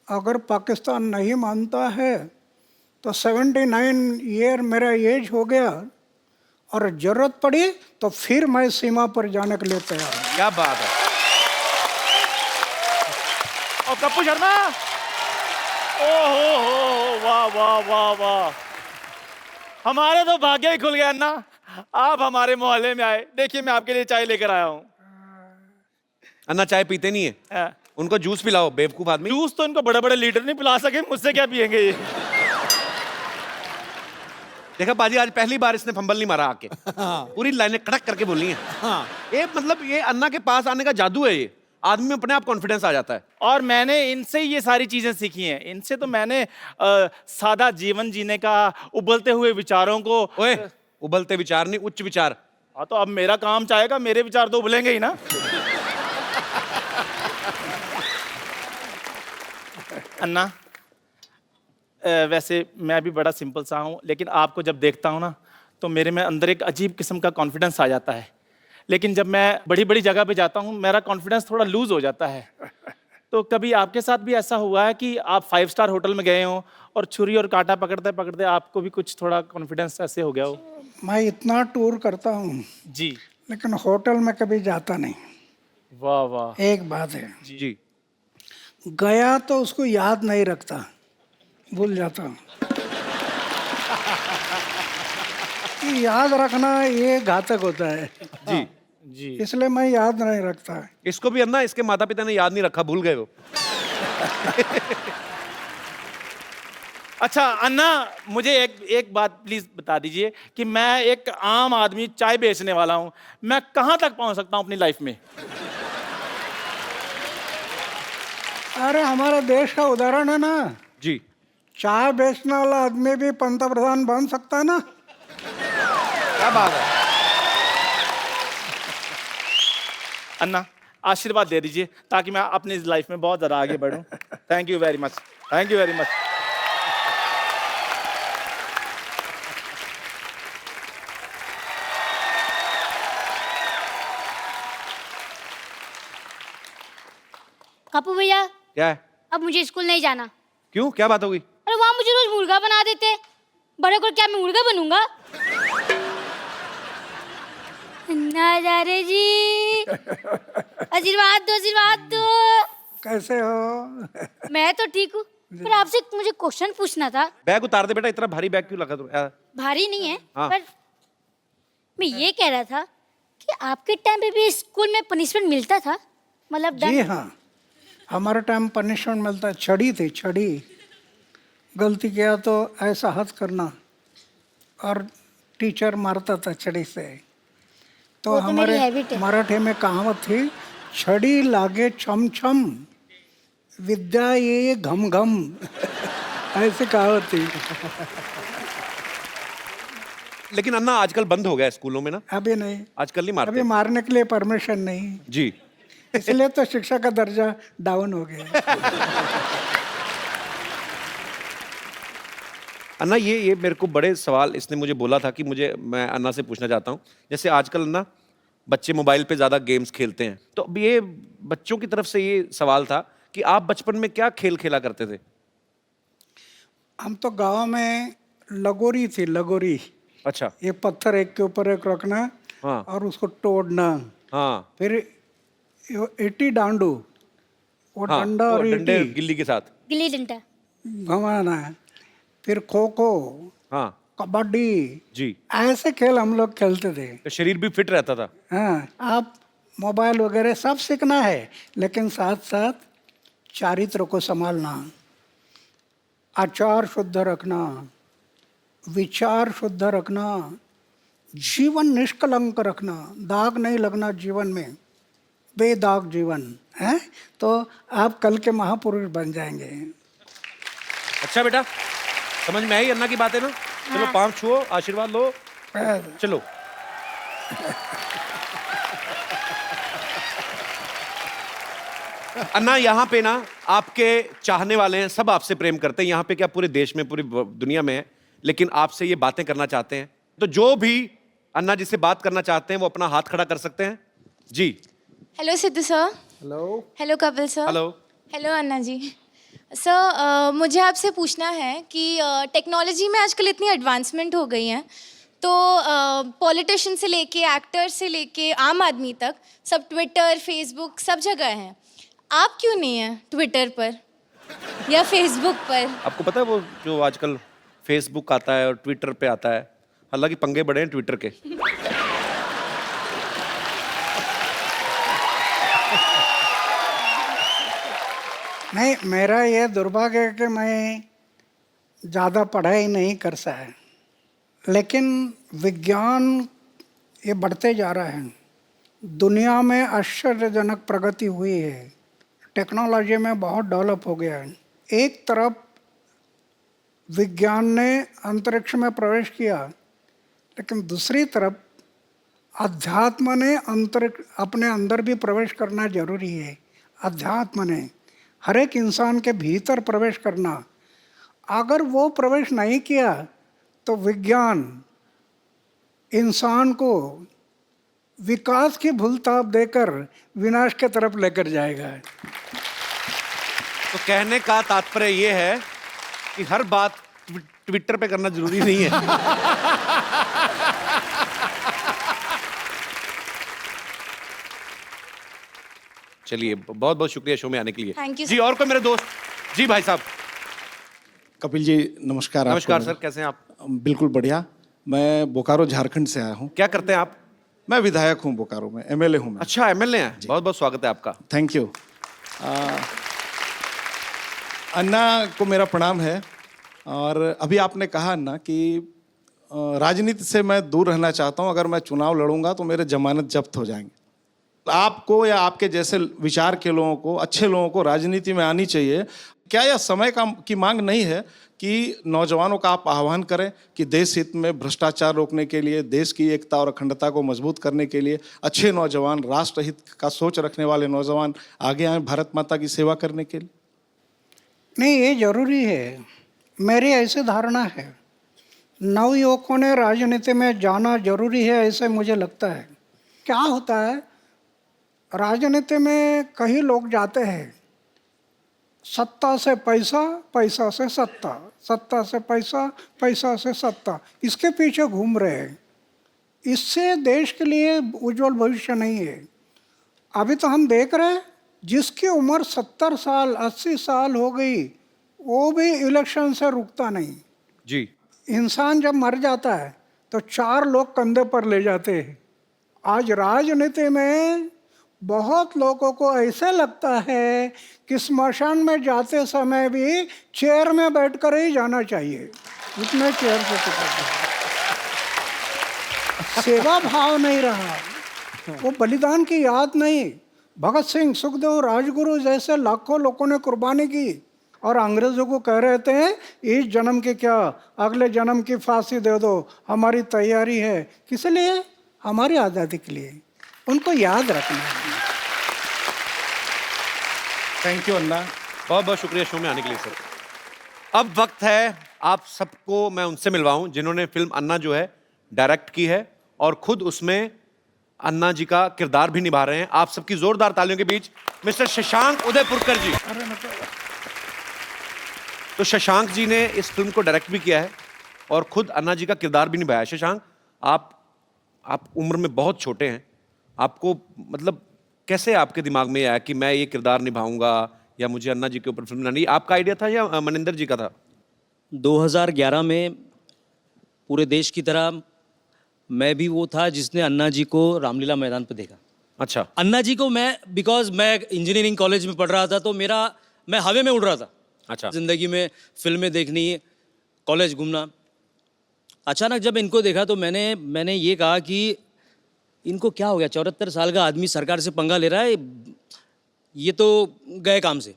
अगर पाकिस्तान नहीं मानता है तो 79 ईयर मेरा एज हो गया और जरूरत पड़ी तो फिर मैं सीमा पर जाने के लिए तैयार हूँ। क्या बात है। और कप्पू शर्मा, ओ वाह वाह वाह वाह, हमारे तो भाग्य ही खुल गया अन्ना, आप हमारे मोहल्ले में आए। देखिए मैं आपके लिए चाय लेकर आया हूँ। अन्ना चाय पीते नहीं है, उनको जूस पिलाओ, बेवकूफ आदमी। जूस तो इनको बड़े बड़े लीडर नहीं पिला सके, मुझसे क्या पियेंगे ये। देखा बाजी, आज पहली बार इसने फंबल नहीं मारा आके। पूरी लाइनें कड़क करके बोली हैं। ये मतलब ये अन्ना के पास आने का जादू है। ये आदमी में अपने आप कॉन्फिडेंस आ जाता है। और मैंने इनसे ये सारी चीजें सीखी हैं। इनसे तो मैंने सादा जीवन जीने का, उबलते हुए विचारों को। ओए, उबलते विचार नहीं, उच्च विचार। हाँ तो अब मेरा काम चाहेगा, मेरे विचार तो उबलेंगे ही ना। अन्ना, वैसे मैं भी बड़ा सिंपल सा हूँ, लेकिन आपको जब देखता हूँ ना तो मेरे में अंदर एक अजीब किस्म का कॉन्फिडेंस आ जाता है। लेकिन जब मैं बड़ी बड़ी जगह पे जाता हूँ मेरा कॉन्फिडेंस थोड़ा लूज हो जाता है। तो कभी आपके साथ भी ऐसा हुआ है कि आप 5 स्टार होटल में गए हो और छुरी और कांटा पकड़ते पकड़ते आपको भी कुछ थोड़ा कॉन्फिडेंस ऐसे हो गया हो? मैं इतना टूर करता हूँ जी, लेकिन होटल में कभी जाता नहीं। वाह वाह। एक बात है जी, गया तो उसको याद नहीं रखता, भूल जाता हूँ। याद रखना ये घातक होता है। जी जी, इसलिए मैं याद नहीं रखता। इसको भी अन्ना, इसके माता पिता ने याद नहीं रखा, भूल गए वो। अच्छा अन्ना, मुझे एक बात प्लीज बता दीजिए कि मैं एक आम आदमी चाय बेचने वाला हूँ, मैं कहाँ तक पहुँच सकता हूँ अपनी लाइफ में? अरे हमारा देश का उदाहरण है ना जी। चाय बेचने वाला आदमी भी पंतप्रधान बन सकता है ना। क्या बात है। अन्ना आशीर्वाद दे दीजिए ताकि मैं अपनी लाइफ में बहुत ज़्यादा आगे बढ़ूं। Thank you very much, thank you very much. Kapoor भैया, क्या है? अब मुझे स्कूल नहीं जाना। क्यों, क्या बात हो गई? अरे वहाँ मुझे रोज मुर्गा बना देते, बड़े को क्या मैं मुर्गा बनूंगा? नजारे जी, आशीर्वाद दो, आशीर्वाद दो। कैसे हो? मैं तो ठीक हूँ, पर आपसे मुझे क्वेश्चन पूछना था। बैग उतार दे बेटा, इतना भारी बैग क्यों लगा तू? भारी नहीं है, हाँ। पर मैं ये कह रहा था कि आपके टाइम पे भी स्कूल में पनिशमेंट मिलता था, मतलब जी हाँ, हमारे टाइम पनिशमेंट मिलता। छड़ी थी, छड़ी। गलती किया तो ऐसा हाथ करना और टीचर मारता था छड़ी से। तो हमारे मराठी में कहावत थी, छड़ी लागे छम छम, विद्या ये घम घम। ऐसी कहावत थी। लेकिन अन्ना आजकल बंद हो गया स्कूलों में ना। अभी नहीं, आजकल नहीं मारते। अभी मारने के लिए परमिशन नहीं जी, इसलिए तो शिक्षा का दर्जा डाउन हो गया। अन्ना ये मेरे को बड़े सवाल इसने मुझे बोला था कि मैं अन्ना से पूछना चाहता हूँ। जैसे आजकल अन्ना बच्चे मोबाइल पे ज़्यादा गेम्स खेलते हैं, तो अब ये बच्चों की तरफ से ये सवाल था कि आप बचपन में क्या खेल खेला करते थे? हम तो गांव में लगोरी थी, लगोरी। अच्छा। ये पत्थर एक के ऊपर एक रखना, हाँ। और उसको तोड़ना। हाँ। फिर ईटी डांडू, वो हाँ, डंडा वो और डंडे ईटी गिल्ली के साथ। गिल्ली डंडा घुमाना। फिर खो खो, हाँ, कबड्डी, जी, ऐसे खेल हम लोग खेलते थे। तो शरीर भी फिट रहता था। हाँ, आप मोबाइल वगैरह सब सीखना है, लेकिन साथ साथ चारित्र को संभालना, आचार शुद्ध रखना, विचार शुद्ध रखना, जीवन निष्कलंक रखना, दाग नहीं लगना जीवन में, बेदाग जीवन है, तो आप कल के महापुरुष बन जाएंगे। अच्छा बेटा, समझ में आई अन्ना की बातें ना? चलो पाँव छुओ, आशीर्वाद लो, चलो। अन्ना यहाँ पे ना आपके चाहने वाले हैं, सब आपसे प्रेम करते हैं, यहाँ पे क्या पूरे देश में पूरी दुनिया में है, लेकिन आपसे ये बातें करना चाहते हैं। तो जो भी अन्ना जी से बात करना चाहते हैं वो अपना हाथ खड़ा कर सकते हैं जी। Hello Sidhu sir. Hello. Hello Kapil sir. Hello. Hello Anna ji. Sir मुझे आपसे पूछना है कि टेक्नोलॉजी में आजकल इतनी एडवांसमेंट हो गई है, तो पॉलिटिशियन से लेके एक्टर से लेके आम आदमी तक सब ट्विटर फेसबुक सब जगह हैं। आप क्यों नहीं हैं ट्विटर पर या फेसबुक पर? आपको पता है वो जो आजकल फेसबुक आता है और ट्विटर पे आता है, हालांकि पंगे बड़े हैं ट्विटर के। नहीं, मेरा ये दुर्भाग्य है कि मैं ज़्यादा पढ़ाई नहीं कर सका, लेकिन विज्ञान ये बढ़ते जा रहा है, दुनिया में आश्चर्यजनक प्रगति हुई है, टेक्नोलॉजी में बहुत डेवलप हो गया है। एक तरफ विज्ञान ने अंतरिक्ष में प्रवेश किया, लेकिन दूसरी तरफ अध्यात्म ने अंतरिक्ष अपने अंदर भी प्रवेश करना जरूरी है। अध्यात्म ने हर एक इंसान के भीतर प्रवेश करना, अगर वो प्रवेश नहीं किया तो विज्ञान इंसान को विकास की भूलताप देकर विनाश की तरफ लेकर जाएगा। तो कहने का तात्पर्य ये है कि हर बात ट्विटर पे करना जरूरी नहीं है। चलिए, बहुत बहुत शुक्रिया शो में आने के लिए। Thank you, ji, sir. और कोई मेरे दोस्त? जी भाई साहब। कपिल जी नमस्कार। नमस्कार आपको सर, कैसे हैं आप? बिल्कुल बढ़िया। मैं बोकारो झारखंड से आया हूँ। क्या करते हैं आप? मैं विधायक हूँ बोकारो में, एमएलए हूँ मैं। अच्छा, एमएलए हैं। बहुत बहुत स्वागत है आपका। Thank you. अन्ना को मेरा प्रणाम है। और अभी आपने कहा अन्ना कि राजनीति से मैं दूर रहना चाहता हूँ, अगर मैं चुनाव लड़ूंगा तो मेरे जमानत जब्त हो जाएंगे। आपको या आपके जैसे विचार के लोगों को, अच्छे लोगों को राजनीति में आनी चाहिए। क्या यह समय की मांग नहीं है कि नौजवानों का आप आह्वान करें कि देश हित में भ्रष्टाचार रोकने के लिए, देश की एकता और अखंडता को मजबूत करने के लिए अच्छे नौजवान, राष्ट्रहित का सोच रखने वाले नौजवान आगे आए भारत माता की सेवा करने के लिए? नहीं, ये जरूरी है। मेरी ऐसी धारणा है, नवयुवकों ने राजनीति में जाना जरूरी है, ऐसे मुझे लगता है। क्या होता है, राजनीति में कई लोग जाते हैं सत्ता से पैसा, पैसा से सत्ता, सत्ता से पैसा, पैसा से सत्ता, इसके पीछे घूम रहे हैं। इससे देश के लिए उज्जवल भविष्य नहीं है। अभी तो हम देख रहे हैं जिसकी उम्र 70 साल 80 साल हो गई वो भी इलेक्शन से रुकता नहीं जी। इंसान जब मर जाता है तो 4 लोग कंधे पर ले जाते हैं। आज राजनीति में बहुत लोगों को ऐसे लगता है कि स्मशान में जाते समय भी चेयर में बैठकर ही जाना चाहिए, इतने चेयर से सेवा भाव नहीं रहा, वो बलिदान की याद नहीं। भगत सिंह, सुखदेव, राजगुरु जैसे लाखों लोगों ने कुर्बानी की और अंग्रेजों को कह रहे थे इस जन्म के क्या, अगले जन्म की फांसी दे दो, हमारी तैयारी है। किस लिए? हमारी आज़ादी के लिए। उनको याद रखना है। थैंक यू अन्ना, बहुत बहुत शुक्रिया शो में आने के लिए सर। अब वक्त है आप सबको मैं उनसे मिलवाऊं जिन्होंने फिल्म अन्ना जो है डायरेक्ट की है और खुद उसमें अन्ना जी का किरदार भी निभा रहे हैं। आप सबकी जोरदार तालियों के बीच मिस्टर शशांक उदयपुरकर जी। तो शशांक जी ने इस फिल्म को डायरेक्ट भी किया है और खुद अन्ना जी का किरदार भी निभाया है। शशांक, आप उम्र में बहुत छोटे हैं, आपको मतलब कैसे आपके दिमाग में आया कि मैं ये किरदार निभाऊंगा या मुझे अन्ना जी के ऊपर फिल्म बनानी? आपका आइडिया था या मनिंदर जी का था? 2011 में पूरे देश की तरह मैं भी वो था जिसने अन्ना जी को रामलीला मैदान पर देखा। अच्छा। अन्ना जी को बिकॉज मैं इंजीनियरिंग कॉलेज में पढ़ रहा था तो मैं हवा में उड़ रहा था। अच्छा। जिंदगी में फिल्में देखनी, कॉलेज घूमना। अचानक जब इनको देखा तो मैंने ये कहा कि इनको क्या हो गया, 74 साल का आदमी सरकार से पंगा ले रहा है, ये तो गए काम से।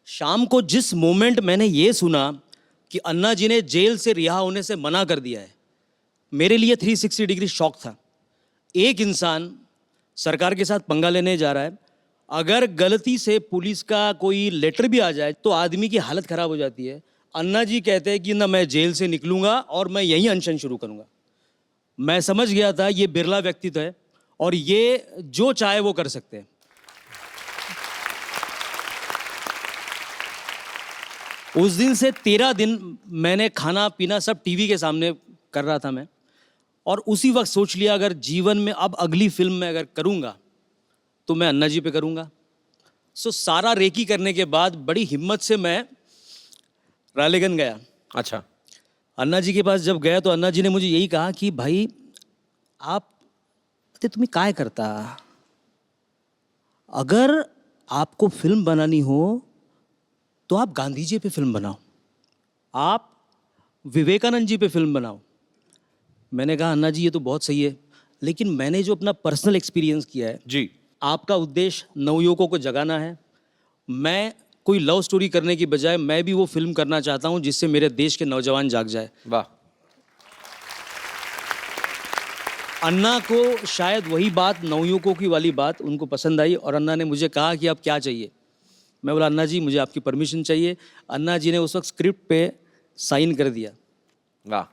शाम को जिस मोमेंट मैंने ये सुना कि अन्ना जी ने जेल से रिहा होने से मना कर दिया है, मेरे लिए 360 डिग्री शॉक था। एक इंसान सरकार के साथ पंगा लेने जा रहा है अगर गलती से पुलिस का कोई लेटर भी आ जाए तो आदमी की हालत खराब हो जाती है। अन्ना जी कहते हैं कि ना मैं जेल से निकलूंगा और मैं यहीं अनशन शुरू करूंगा। मैं समझ गया था ये बिरला व्यक्तित्व है और ये जो चाहे वो कर सकते हैं। उस दिन से 13 दिन मैंने खाना पीना सब टीवी के सामने कर रहा था मैं, और उसी वक्त सोच लिया अगर जीवन में अब अगली फिल्म में अगर करूंगा तो मैं अन्ना जी पे करूंगा। सो सारा रेकी करने के बाद बड़ी हिम्मत से मैं रालेगन गया। अच्छा। अन्ना जी के पास जब गया तो अन्ना जी ने मुझे यही कहा कि भाई आप तुम्हें काय करता, अगर आपको फिल्म बनानी हो तो आप गांधी जी पे फिल्म बनाओ, आप विवेकानंद जी पे फिल्म बनाओ। मैंने कहा अन्ना जी ये तो बहुत सही है, लेकिन मैंने जो अपना पर्सनल एक्सपीरियंस किया है जी, आपका उद्देश्य नवयुवकों को जगाना है। मैं कोई लव स्टोरी करने की बजाय मैं भी वो फिल्म करना चाहता हूं जिससे मेरे देश के नौजवान जाग जाए। वाह। अन्ना को शायद वही बात, नवयुवकों की वाली बात उनको पसंद आई और अन्ना ने मुझे कहा कि अब क्या चाहिए। मैं बोला अन्ना जी मुझे आपकी परमिशन चाहिए। अन्ना जी ने उस वक्त स्क्रिप्ट पे साइन कर दिया। वाह,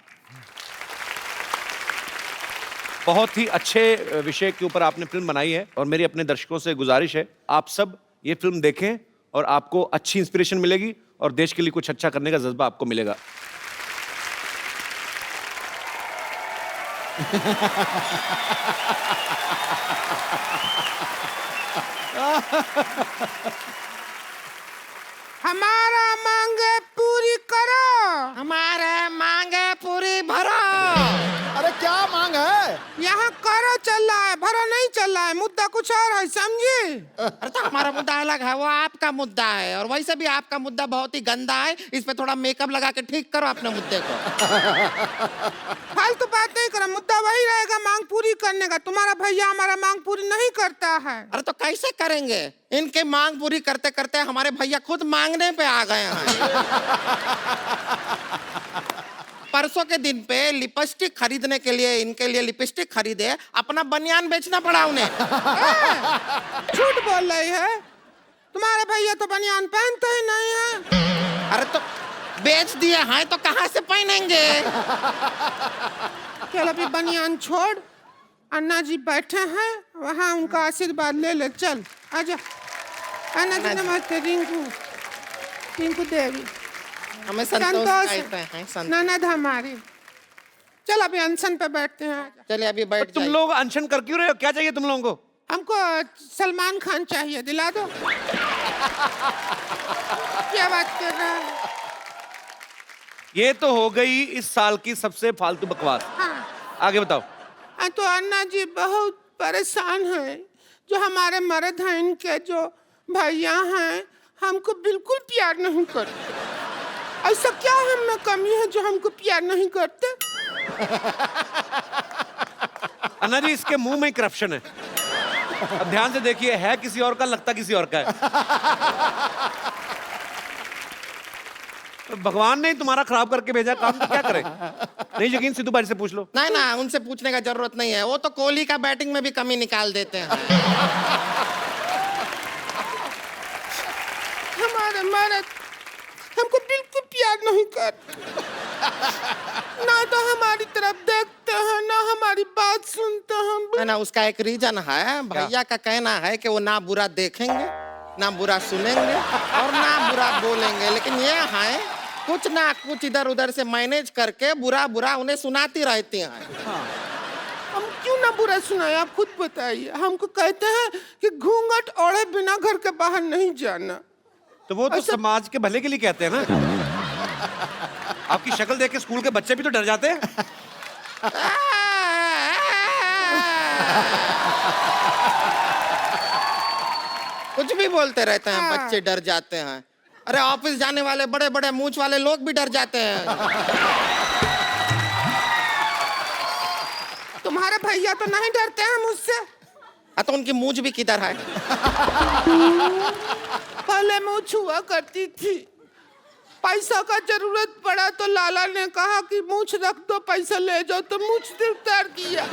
बहुत ही अच्छे विषय के ऊपर आपने फिल्म बनाई है और मेरी अपने दर्शकों से गुजारिश है आप सब ये फिल्म देखें और आपको अच्छी इंस्पिरेशन मिलेगी और देश के लिए कुछ अच्छा करने का जज्बा आपको मिलेगा। हमारा मांगे पूरी करो, हमारे मांगे पूरी भरो। अरे क्या मांग है? यहाँ करो चल रहा है, भरो नहीं चल रहा है। मुद्दा कुछ और है, समझे? अरे तो हमारा मुद्दा अलग है, वो आपका मुद्दा है, और वैसे भी आपका मुद्दा बहुत ही गंदा है। इस पे थोड़ा मेकअप लगा के ठीक करो अपने मुद्दे को। फालतू बात नहीं करो, मुद्दा वही रहेगा मांग पूरी करने का। तुम्हारा भैया हमारा मांग पूरी नहीं करता है। अरे तो कैसे करेंगे? इनके मांग पूरी करते करते हमारे भैया खुद मांगने पे आ गए हैं। परसों के दिन पे लिपस्टिक खरीदने के लिए इनके लिए लिपस्टिक खरीदे, अपना बनियान बेचना पड़ा उन्हें। झूठ बोल रही है, तुम्हारे भैया तो बनियान पहनते ही नहीं है। अरे तो बेच दिए हैं तो कहाँ से पहनेंगे? चल अभी बनियान छोड़, अन्ना जी बैठे हैं वहाँ, उनका आशीर्वाद ले ले। चल आजा। अन्ना जी नमस्ते। रिंकू, रिंकू देवी, हमें संतोष कहते हैं, संतोष। ननद हमारी। चल अभी अनशन पे बैठते हैं। चलिए अभी बैठ। तुम लोग अनशन कर क्यों रहे हो? क्या चाहिए तुम लोगों को? हमको सलमान खान चाहिए, दिला दो। क्या बात कर रहा है? ये तो हो गई इस साल की सबसे फालतू बकवास। हाँ। आगे बताओ। तो अन्ना जी बहुत परेशान हैं, जो हमारे मर्द हैं, इनके जो भैया हैं, हमको बिल्कुल प्यार नहीं करते। ऐसा क्या हम में कमी है जो हमको प्यार नहीं करते? अन्ना जी इसके मुंह में ही करप्शन है। अब ध्यान से देखिए, है किसी और का, लगता किसी और का है। भगवान ने तुम्हारा खराब करके भेजा काम, तो क्या करें? नहीं यकीन सिद्धू भाई से पूछ लो। नहीं ना, उनसे पूछने का जरूरत नहीं है, वो तो कोहली का बैटिंग में भी कमी निकाल देते हैं। हमारे मर्द हमको बिल्कुल प्यार नहीं करते, ना तो हमारी तरफ देखते हैं, ना हमारी बात सुनते हैं। ना उसका एक रीजन है, भैया का कहना है कि वो ना बुरा देखेंगे, ना बुरा सुनेंगे और ना बुरा बोलेंगे, लेकिन ये है कुछ ना कुछ इधर उधर से मैनेज करके बुरा बुरा उन्हें सुनाती रहती हैं। हाँ। हम क्यों ना बुरा सुनाए, आप खुद बताइए। हमको कहते हैं कि घूंघट ओढ़े बिना घर के बाहर नहीं जाना। तो वो तो समाज के भले के लिए कहते हैं ना। आपकी शक्ल देख के स्कूल के बच्चे भी तो डर जाते हैं। कुछ भी बोलते रहते हैं, बच्चे डर जाते हैं। अरे ऑफिस जाने वाले बड़े बड़े मूंछ वाले लोग भी डर जाते हैं। तुम्हारे भैया तो नहीं डरते हैं मुझसे। तो उनकी मूंछ भी किधर है? पहले मूंछ हुआ करती थी, पैसा का जरूरत पड़ा तो लाला ने कहा कि मूंछ रख दो, पैसा ले जाओ, तो मूंछ उतार किया।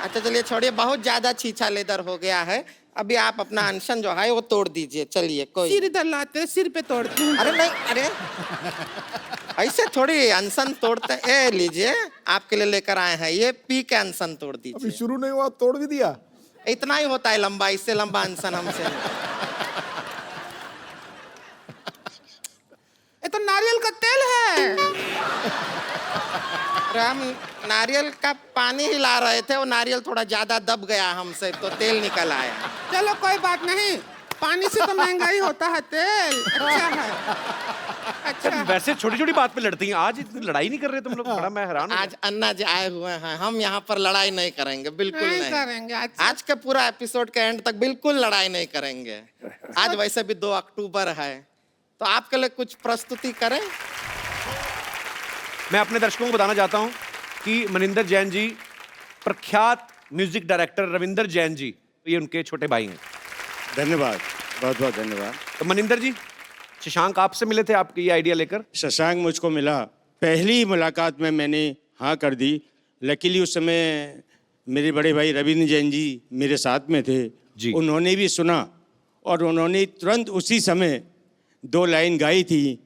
अच्छा चलिए छोड़िए, बहुत ज्यादा छीछा लेदर हो गया है। अभी आप अपना अनशन जो है वो तोड़ दीजिए, चलिए कोई। सिर इधर लाते, सिर पे तोड़ती हूँ। अरे नहीं, अरे ऐसे थोड़ी अनशन तोड़ते। ए लीजिए, आपके लिए लेकर आए हैं, ये पी के अनशन तोड़ अभी दीजिए। शुरू नहीं हुआ तोड़ भी दिया। इतना ही होता है लंबा, इससे लंबा अनशन हमसे नहीं। ये तो नारियल का तेल है। अरे हम नारियल का पानी ही ला रहे थे, वो नारियल थोड़ा ज्यादा दब गया हमसे, तो तेल निकल आया। चलो कोई बात नहीं, पानी से तो महंगा ही होता है तेल। अच्छा है, अच्छा है। वैसे छोटी छोटी बात पे लड़ती हैं, आज इतनी लड़ाई नहीं कर रहे तुम लोग, बड़ा मैं हैरान हूं। आज अन्ना जी आए हुए हैं, हम यहाँ पर लड़ाई नहीं करेंगे, बिल्कुल नहीं नहीं करेंगे आज। आज के पूरा एपिसोड के एंड तक बिल्कुल लड़ाई नहीं करेंगे। आज वैसे भी 2 अक्टूबर है, तो आपके लिए कुछ प्रस्तुति करें। मैं अपने दर्शकों को बताना चाहता हूं कि मनिंदर जैन जी प्रख्यात म्यूजिक डायरेक्टर रविंदर जैन जी, ये उनके छोटे भाई हैं। धन्यवाद, बहुत बहुत धन्यवाद। तो मनिंदर जी, शशांक आपसे मिले थे आपके ये आइडिया लेकर? शशांक मुझको मिला, पहली मुलाकात में मैंने हाँ कर दी। लकीली उस समय मेरे बड़े भाई रविंद्र जैन जी मेरे साथ में थे जी। उन्होंने भी सुना और उन्होंने तुरंत उसी समय 2 लाइन गाई थी,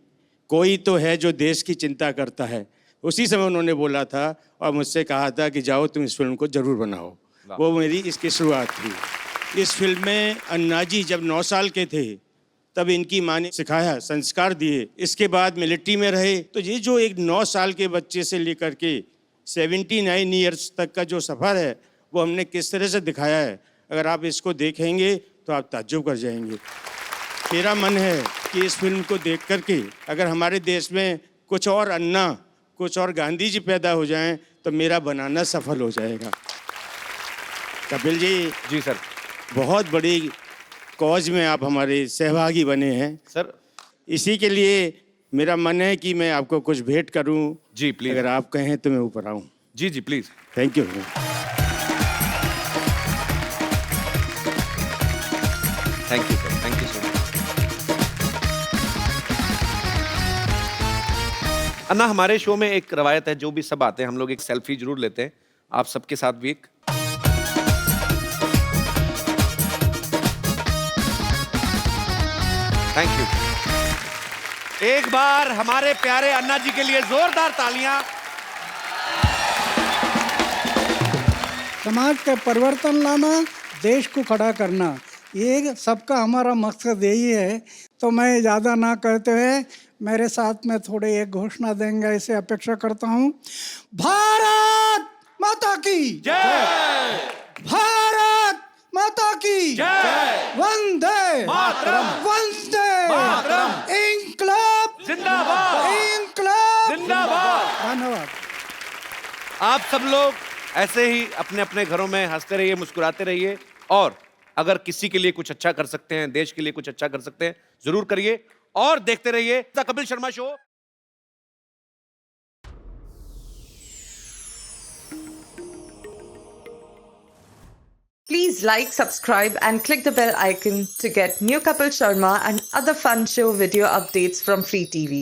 कोई तो है जो देश की चिंता करता है। उसी समय उन्होंने बोला था और मुझसे कहा था कि जाओ तुम इस फिल्म को जरूर बनाओ। वो मेरी इसकी शुरुआत थी। इस फिल्म में अन्ना जी जब 9 साल के थे तब इनकी माँ ने सिखाया, संस्कार दिए। इसके बाद मिलिट्री में रहे। तो ये जो एक 9 साल के बच्चे से लेकर के 79 ईयर्स तक का जो सफ़र है वो हमने किस तरह से दिखाया है, अगर आप इसको देखेंगे तो आप ताज्जुब कर जाएंगे। मेरा मन है कि इस फिल्म को देख करके अगर हमारे देश में कुछ और अन्ना, कुछ और गांधी जी पैदा हो जाएं तो मेरा बनाना सफल हो जाएगा। कपिल जी, जी सर, बहुत बड़ी कॉज में आप हमारे सहभागी बने हैं सर। इसी के लिए मेरा मन है कि मैं आपको कुछ भेंट करूं। जी प्लीज, अगर आप कहें तो मैं ऊपर आऊं। जी जी please. Thank you. Thank you sir, thank you so much. Anna, हमारे शो में एक रवायत है, जो भी सब आते हैं हम लोग एक सेल्फी जरूर लेते हैं, आप सबके साथ भी एक। Thank you. एक बार हमारे प्यारे अन्ना जी के लिए जोरदार तालियां। समाज के परिवर्तन लाना, देश को खड़ा करना, ये सबका हमारा मकसद यही है। तो मैं ज़्यादा ना कहते हुए मेरे साथ में थोड़े एक घोषणा देंगे ऐसे अपेक्षा करता हूँ। भारत माता की जय, भारत माता की जय, वंदे मातरम, वंदे मातरम, इंकलाब जिंदाबाद, इंकलाब जिंदाबाद। धन्यवाद। आप सब लोग ऐसे ही अपने अपने घरों में हंसते रहिए, मुस्कुराते रहिए, और अगर किसी के लिए कुछ अच्छा कर सकते हैं, देश के लिए कुछ अच्छा कर सकते हैं, जरूर करिए। और देखते रहिए the Kapil Sharma show. Please like, subscribe and click the bell icon to get new Kapil Sharma and other fun show video updates from Free TV.